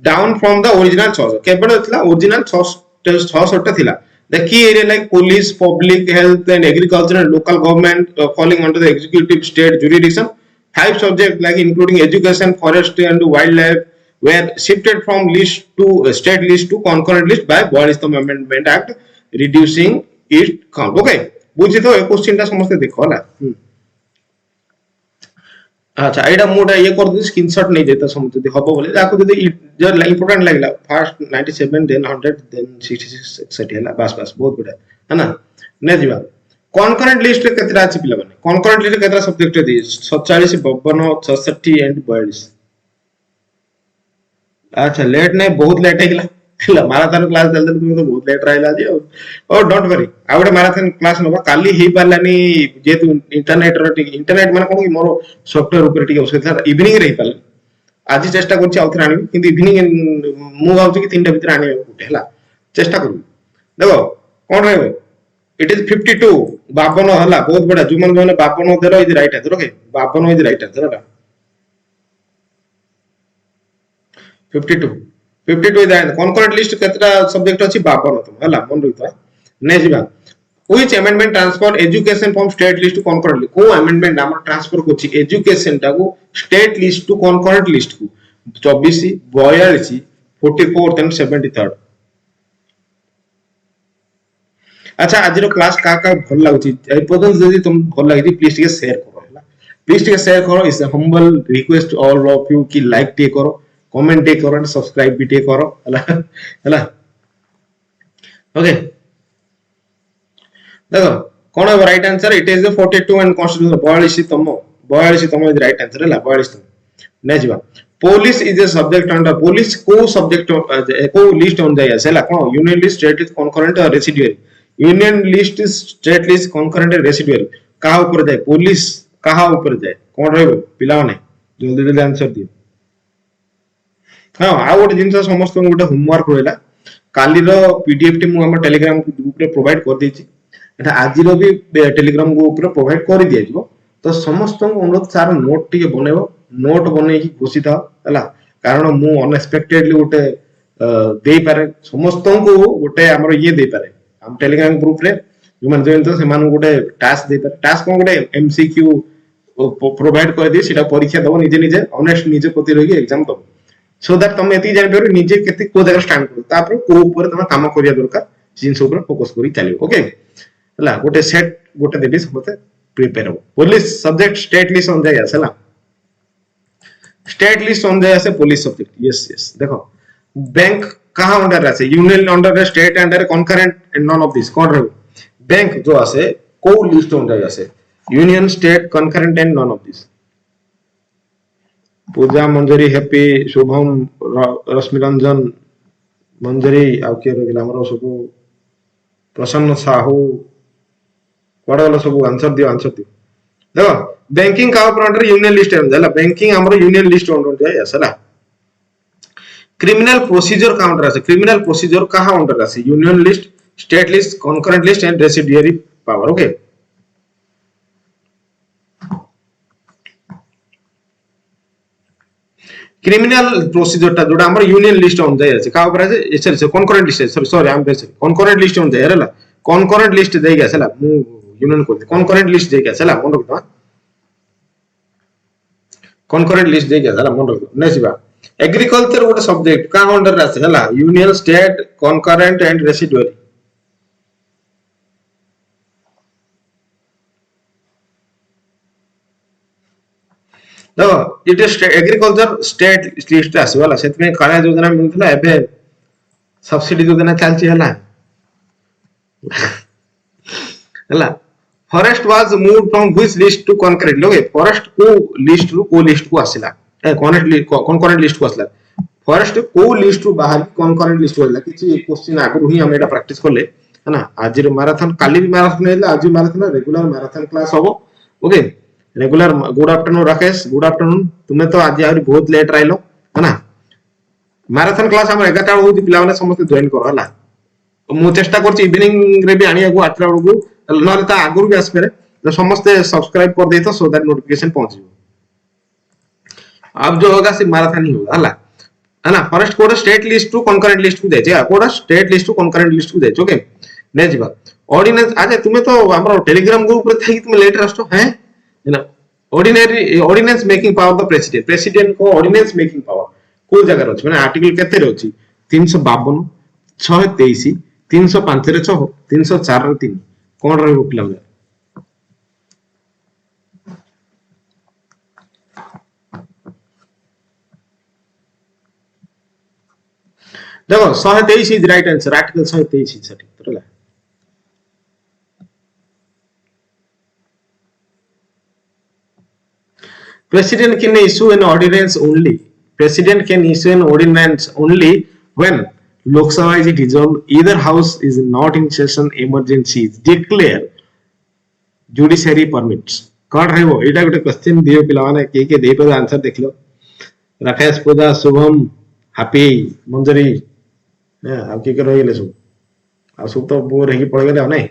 down from the original 6 केबड़ थिला ओरिजिनल 6 टा थिला the key area like police public health and agriculture and local government falling under the executive state jurisdiction 5 subject like including education forestry and wildlife were shifted from list to state list to concurrent list by 42th amendment act reducing its count okay बुझि तो question टा समस्त देखो होला अच्छा एटा मोटा ये कर दे स्क्रीनशॉट नहीं देता समझ दे हबो बोले जाको जदी जर इंपोर्टेंट लागला फर्स्ट 97 देन 100 देन 66 60 हैला बस बहुत बढ़िया है ना ने जीवा कॉन्करेंट लिस्ट रे केतरा अछि पिला माने कॉन्करेंट लिस्ट रे केतरा सब्जेक्ट दे 47 52 66 एंड 42 अच्छा लेट नहीं बहुत लेट हैला माराथन क्लास चलते तुम तो बहुत लेट रहला जे और डोंट वरी आउडे माराथन क्लास नबा काली ही पालानी जे तू इंटरनेट माने कोन मोर सॉफ्टवेयर ऊपर टिके उसके इवनिंग रही पाल आज चेष्टा करछि आउथरा आनी किंतु इवनिंग मु गाउछि कि 3टा भीतर आनी उठे हला चेष्टा करू देखो कोन रहबो इट इज 52 52 हला बहुत बड़ा जुमन माने 52 देरो is right answer okay 52 is right answer हला 52 इज कॉन्करेंट लिस्ट केतरा सब्जेक्ट अछि 52 तुम हला मन रहितो ने जीवा which amendment transfer education from state list to concurrent list को अमेंडमेंट हम ट्रांसफर कोछि एजुकेशन टा को state list to concurrent list को 24 42 44 एंड 73 अच्छा आज रो क्लास का भल लागुछि ए पदन जदी तुम भल लागिति प्लीज टिके शेयर करो हला प्लीज टिके शेयर करो is humble request all of you की लाइक टे करो कमेंट टे करो सब्सक्राइब भी टे करो हला ओके देखो कौन है right answer? It is the 42 and constitution 42 तम इज राइट आंसर है 42 तम। नै जिबा police is a subject under police को सब्जेक्ट को लिस्ट ऑन जाय आसेला कोन union list state list concurrent or residuary union list state list concurrent or residuary कहा ऊपर जाय पुलिस कहा ऊपर जाय कोन रहबो पिला माने जल्दी जल्दी आंसर दियो। हां आ गोटे जिंस समस्त गोटे होमवर्क रहला काली रो पीडीएफ टी मु हमर टेलीग्राम ग्रुप रे प्रोवाइड कर देछि एटा आज रो भी टेलीग्राम ग्रुप रे प्रोवाइड कर दिया जिवो तो समस्त अनुरोध सार नोट टी बनेबो नोट बनै की खुशी था हला कारण मु अनएक्सपेक्टेडली गोटे दे पारे समस्त को गोटे हमर ये दे पारे हम टेलीग्राम ग्रुप रे जो मन जॉइन तो से मान गोटे टास्क दे पारे टास्क को गोटे एमसीक्यू प्रोवाइड कर दे सीटा परीक्षा दबो निजे निजे ऑनेस्ट निजे प्रति रही एग्जाम दबो सो दैट तुम एती जान पारो निजे केते को जगह स्टैंड करो तापर को ऊपर तुम काम करिया दरकार जिंस ऊपर फोकस करी चलियो ओके हला गोटे सेट गोटे देबी समते प्रिपेयर हो पुलिस सब्जेक्ट स्टेट लिस्ट ऑन जाय आसला स्टेट लिस्ट ऑन जाय आसे पुलिस सब्जेक्ट यस यस देखो बैंक कहां अंडर आसे union under state under concurrent and none of this कोन रहबो बैंक जो आसे को लिस्ट ऑन जाय आसे union state concurrent and none of this Puja Manjari Happy Shubham Rashmi Ranjan Manjari आ के रगला हमरो सब प्रसन्न साहू पड़गला सब आंसर दियो देखो बैंकिंग का ऊपर अंडर यूनियन लिस्ट है जाला बैंकिंग हमरो यूनियन लिस्ट अंडर जाय असला क्रिमिनल प्रोसीजर का अंडर आसे क्रिमिनल प्रोसीजर कहां अंडर आसे union list state list concurrent list and residuary power okay criminal procedure टा जोडा हमर यूनियन लिस्ट ऑन जाय আছে का ऊपर আছে sorry sorry concurrent list sorry I am base concurrent list ऑन जाय रहला कॉन्करेंट लिस्ट जाय गसला मु यूनियन को कॉन्करेंट लिस्ट जाय गसला मन रखतो कॉन्करेंट लिस्ट जाय गसला मन रखतो नेसिबा एग्रीकल्चर गोटे सब्जेक्ट का अंडर আছে हला union state concurrent and residuary देखो it is agriculture state list आसी वाला सेत में काया योजना मिलथला एबे सब्सिडी योजना चलची हला हला forest was moved from which list to concurrent लोगे फॉरेस्ट को लिस्ट को आसिला कॉन्करेंट लिस्ट को आसिला फॉरेस्ट को लिस्ट टू बाहर कॉन्करेंट लिस्ट होला किछि क्वेश्चन आगु ही हम एटा प्रैक्टिस करले है ना आज रे मैराथन काली भी मैराथन हैला आज मैराथन रेगुलर मैराथन क्लास होबो okay regular good afternoon Rakesh good afternoon तुम्हें तो आज आहुरी बहुत लेट रहिलो है ना मैराथन क्लास हम 11 टा होती पिला माने समस्त जॉइन करो हला मु चेष्टा करछि इवनिंग रे भी आनिया को 8 टा को नले ता आगुर भी आसपरे तो समस्त सब्सक्राइब कर देतो सो दैट नोटिफिकेशन पहुंच जिवो अब जो होगा सिर्फ मैराथन ही होगा हला है ना forest code state list to concurrent list को दे जे code state list to concurrent list को दे ओके ने जिबा ऑर्डिनेंस आज तुम्हें तो हमरो टेलीग्राम ग्रुप रे थई तुम लेट रस्तो है ना ordinary ordinance making power the president president को ऑर्डिनेंस मेकिंग पावर को जगह रहछ माने आर्टिकल केते रहछि 352 623 305 रे 6 304 रे 3 कोन रहबो पिला में देखो 123 is right answer article 123 is सटीक तरला President can issue an ordinance only. President can issue an ordinance only when Lok Sabha is dissolved, either house is not in session, emergency is declared, judiciary permits. कौन रहे वो? इटा गुटे question दियो पिलावाने के दे पर answer देख लो. राकेश पूजा Shubham happy मंजरी अब के रही ले सब अब सब तो बोर रही पड़ गए नहीं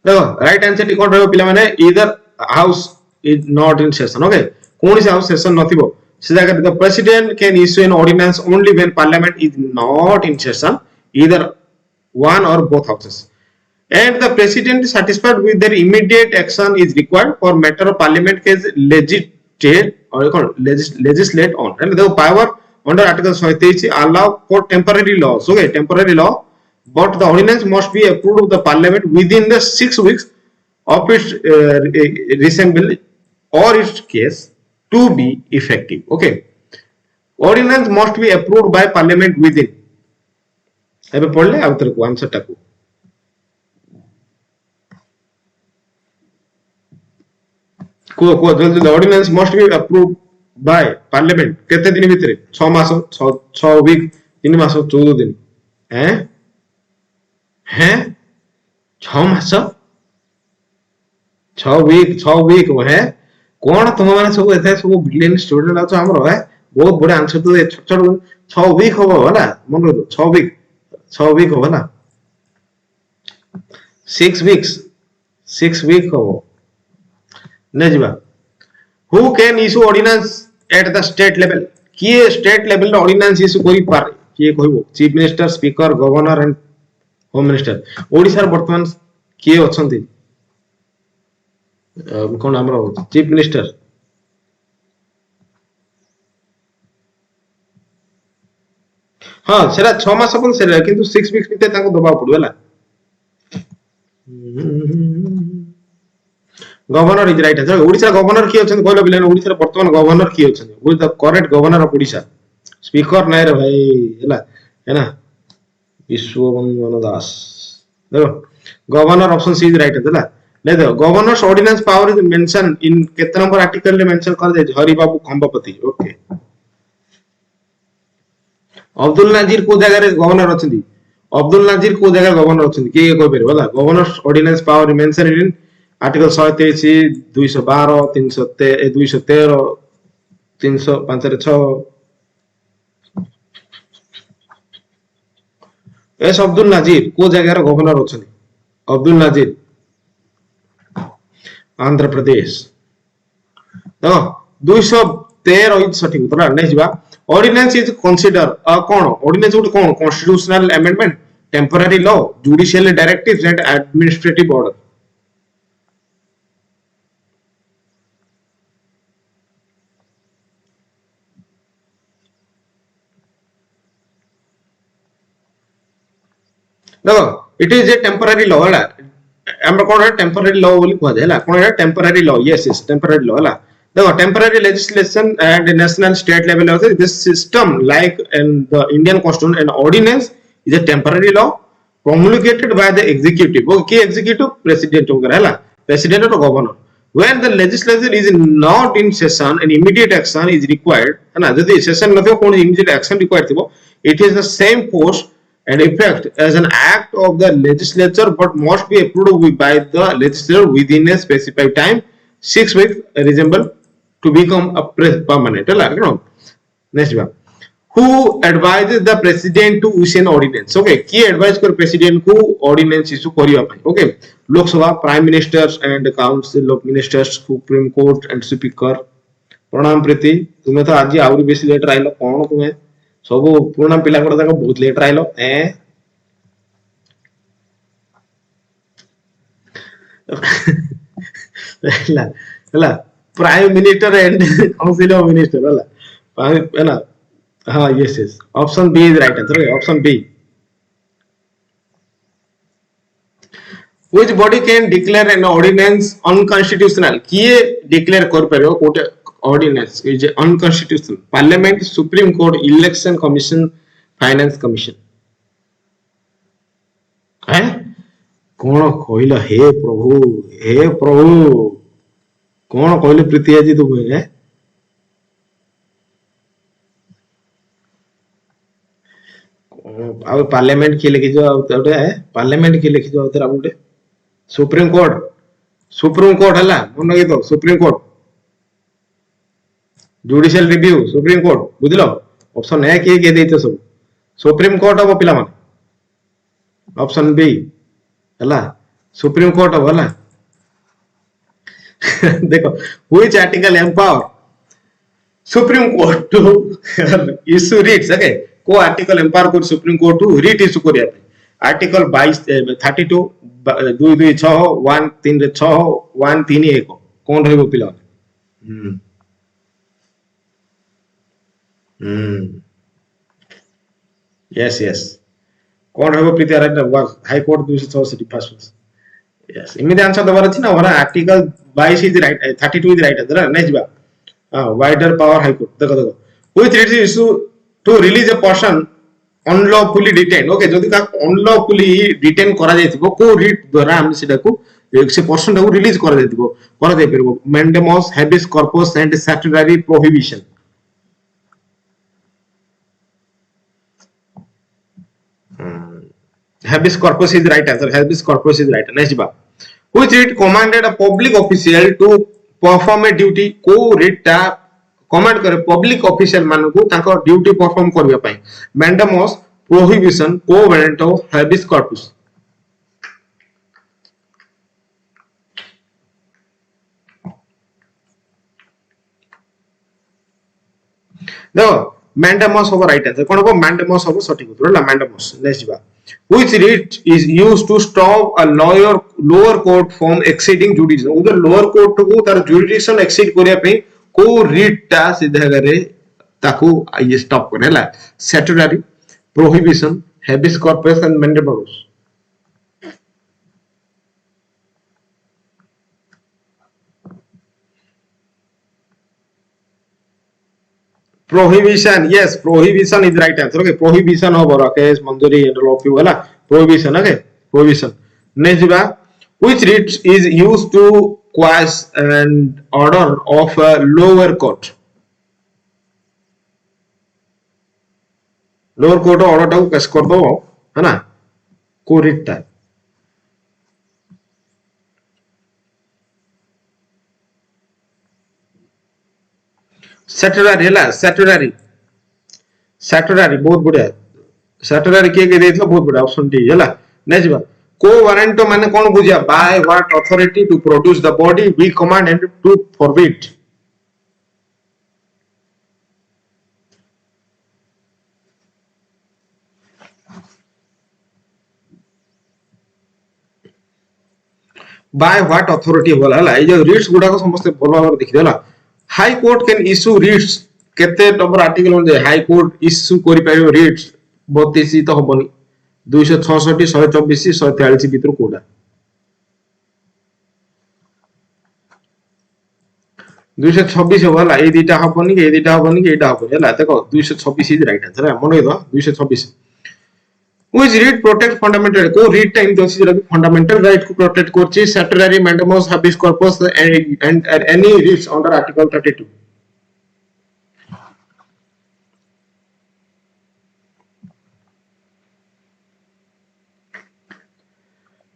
देखो राइट आंसर टी कोन रहबो पिला माने either house is not in session okay कोन से हाउस सेशन नथिबो से जगह the president can issue an ordinance only when parliament is not in session either one or both houses and the president is satisfied with their immediate action is required for matter of parliament case legislate or legislate on and the power under article 123 allow for temporary laws okay temporary law but the ordinance must be approved of the parliament within the 6 weeks of its reassemblage or its case to be effective. Okay, ordinance must be approved by parliament within. ଏବେ ପଢିଲେ ଆଉ ଥରେ answer ଟାକୁ କୁହ କୁହ ଜଲ୍ଦି ଜଲ୍ଦି ordinance must be approved by parliament କେତେ ଦିନ ଭିତରେ 6 ମାସ 6 वीक 3 ମାସ 14 ଦିନ हैं हैं 6 ମାସ 6 वीक है कौन तुम मैंने सब एथे सब ब्रिलियंट स्टूडेंट आछो हमरो है बहुत बड़े आंसर तो छोट छोट 6 वीक हो होला मन रो 6 वीक हो होला 6 वीक हो ने जीवा who can issue ordinance at the state level किए स्टेट लेवल रे ऑर्डिनेंस इशू करि पारे किए कहबो chief minister speaker governor and home minister Odisha वर्तमान किए अछंती कौन हमरो चीफ मिनिस्टर हाँ सेरा 6 मास अपन सेरा किंतु 6 वीक्स भीतर ताको दबा पड़ुला governor is right answer Odisha governor की अछन कहलो बिले ओडिसा वर्तमान गवर्नर की अछन who is the correct governor of Odisha speaker नाय रे भाई है ना विश्वबंदन दास देखो governor option C is right answer ले दो governor's ordinance power is mention in केते नंबर आर्टिकल रे मेंशन कर दे हरि बाबू खंबपति ओके अब्दुल नाजिर को जगह रे गवर्नर अछंदी अब्दुल नाजिर को जगह गवर्नर अछंदी के कोइ बेरे वाला governor's ordinance power mention in article 123 212 313 213 305 रे 6 एस अब्दुल नाजिर को जगह रे गवर्नर अछंदी अब्दुल नाजिर आंध्र प्रदेश तो 213 इज सठिक उत्तर नै जिबा ऑर्डिनेंस इज कंसीडर कोन ऑर्डिनेंस उठ कोन constitutional amendment temporary law judicial directives and administrative order देखो it is a temporary law हला हमरा कोन टेम्पररी लॉ बोली कहै हला कोन temporary law yes temporary law हला देखो temporary legislation and national state level of this system like in the Indian constitution and ordinance is a temporary law promulgated by the executive okay executive president वगैरह हला president और governor when the legislature is not in session and immediate action is required है ना यदि session नथियो कोन immediate action required थिबो it is the same force and effect as an act of the legislature but must be approved by the legislature within a specified time 6 weeks reasonable to become a permanent हला you know next one who advises the president to issue an ordinance okay की advise कर president को ordinance issue करिया पई okay लोक सभा prime ministers and council of ministers supreme court and speaker प्रणाम प्रीति तुमे तो आज आउरी बेसी लेट आइलो कोन तुमे सब पुराना पिला कोड तक बहुत लेट आइलो हला prime minister and council of minister हला ना हाँ yes option B is right answer option B which body can declare an ordinance unconstitutional किए डिक्लेयर कर परबो कोटे ordinance is unconstitutional parliament supreme court election commission finance commission हैं कोन कहला हे प्रभु कोन कहले प्रीति जी तुम है अब पार्लियामेंट के लिखि जो उटे पार्लियामेंट के लिखि जो तेरा उटे सुप्रीम कोर्ट हला मन लगे तो supreme court judicial review supreme court बुझलो ऑप्शन ए के देते सब सुप्रीम कोर्ट अब पिला मन ऑप्शन बी हला सुप्रीम कोर्ट अब हला देखो which article empower supreme court to issue writs okay को आर्टिकल एम्पावर को supreme court to writ issue करिया आर्टिकल 22 32 226 136 131 कोन रहबो पिला यस कोन रहबो Preeti right high court 266 first yes immediate answer दबार अछि ना हमरा article 22 is right 32 is right answer नै जिबा wider power high court देखो which writ is issue to release a person unlawfully detained okay जदि का unlawfully detain करा जायतिबो को रिट द्वारा हम सेटा को से पर्सन को रिलीज करा जायतिबो करा जाय परबो mandamus habeas corpus and statutory prohibition habeas corpus is right answer habeas corpus is right next ba which writ commanded a public official to perform a duty को writ ता कमांड करे public official मान को ताको duty perform करबा पई mandamus prohibition quo warranto of habeas corpus देखो mandamus हो राइट आंसर कोन को मैंडामस हो सटीक उत्तर ला मैंडामस नेक्स्ट बा which writ is used to stop a lower court from exceeding jurisdiction उधर लोअर कोर्ट को तार जुरिडिक्शन एक्सीड करिया पे को रिट ता सीधा करे ताको ये स्टॉप करेला statutory prohibition habeas corpus and mandamus prohibition yes prohibition is right answer okay prohibition of rakesh manjuri and all of you wala prohibition okay prohibition next ba which writ is used to quash an order of a lower court order ta quash kar do है ना को writ ta statutory हैला statutory बहुत बढ़िया statutory के देथलो बहुत बढ़िया option D हैला नेक्स्ट बा को वारंट माने कोन बुझिया by what authority to produce the body we command and to forbid by what authority होला हैला ए जो रिट्स गुडा को समस्त भलो भाबरे देखि देला high court can issue writs केते नंबर आर्टिकल जे हाई कोर्ट इश्यू करि पाइबो रिट्स 32 तो होबनी 266 124 143 भीतर कोडा 226 होला ए दिटा होबनी के ए दिटा होबनी के एटा होबनी होला देखो 226 इज राइट आंसर है मन दो 226 which writ protect fundamental को read time जो सिरा fundamental right को protect करछि statutory mandamus habeas corpus and any writs under article 32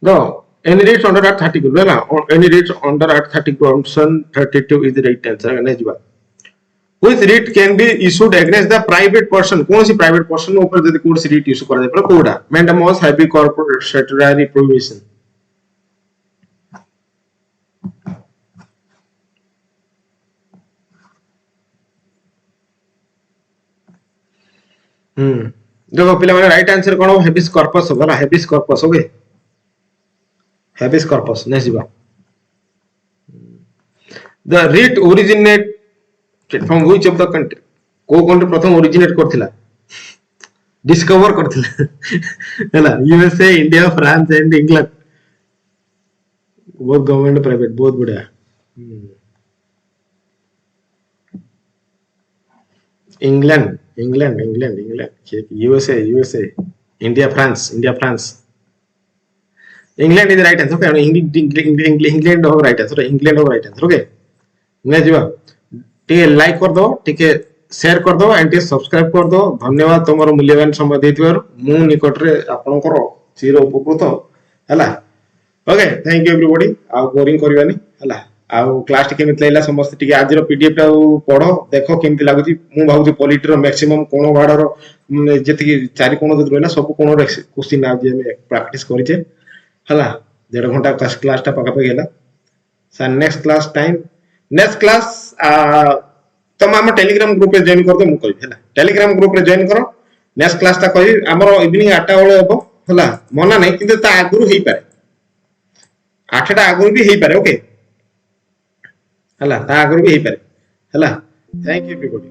no any writs under art 30 को ना any writs under art 30 option 32 is the right answer ने जीवा which writ can be issued against the private person कौन सी private person ऊपर यदि court से writ issue कर दे पर कोडा mandamus habeas corpus statutory prohibition देखो पिला माने राइट आंसर कोन हो habeas corpus होगा ना habeas corpus okay habeas corpus next बा the writ originate from which of the country को कंट्री प्रथम ओरिजिनेट करथिला डिस्कवर करथिला हैला USA India France and England बहुत गवर्नमेंट प्राइवेट बहुत बढ़िया England England England England USA USA India France England is right answer okay England हो right answer England हो right answer okay ने जीवा टे लाइक कर दो टे शेयर कर दो एंड टे सब्सक्राइब कर दो धन्यवाद तुमरो मूल्यवान समय देथिबार मु निकट रे आपनकर चिर उपकृत हला ओके थैंक यू एवरीबॉडी आ बोरिंग करबानी हला आ क्लास टिके मितलेला समस्त टिके आज रो पीडीएफ टा पढो देखो केमति लागुची मु भाबुची पॉलिटी रो मैक्सिमम कोन वार्ड रो जेति चारि कोन जति रहला सब कोन रो क्वेश्चन आ जे हम प्रैक्टिस करिचे हला 1.5 घंटा क्लास टा पका पे गेला sir next class time next class तुम हम टेलीग्राम ग्रुप रे जॉइन कर दो मु कहि हैला टेलीग्राम ग्रुप रे जॉइन करो नेक्स्ट क्लास ता कहि हमरो इवनिंग 8 टा बेले हेबो हैला मना नै किंतु ता आगुरु हेई पारे 8 टा आगुरु भी हेई पारे ओके हैला ता आगुरु भी हेई पारे हैला थैंक यू एवरीबॉडी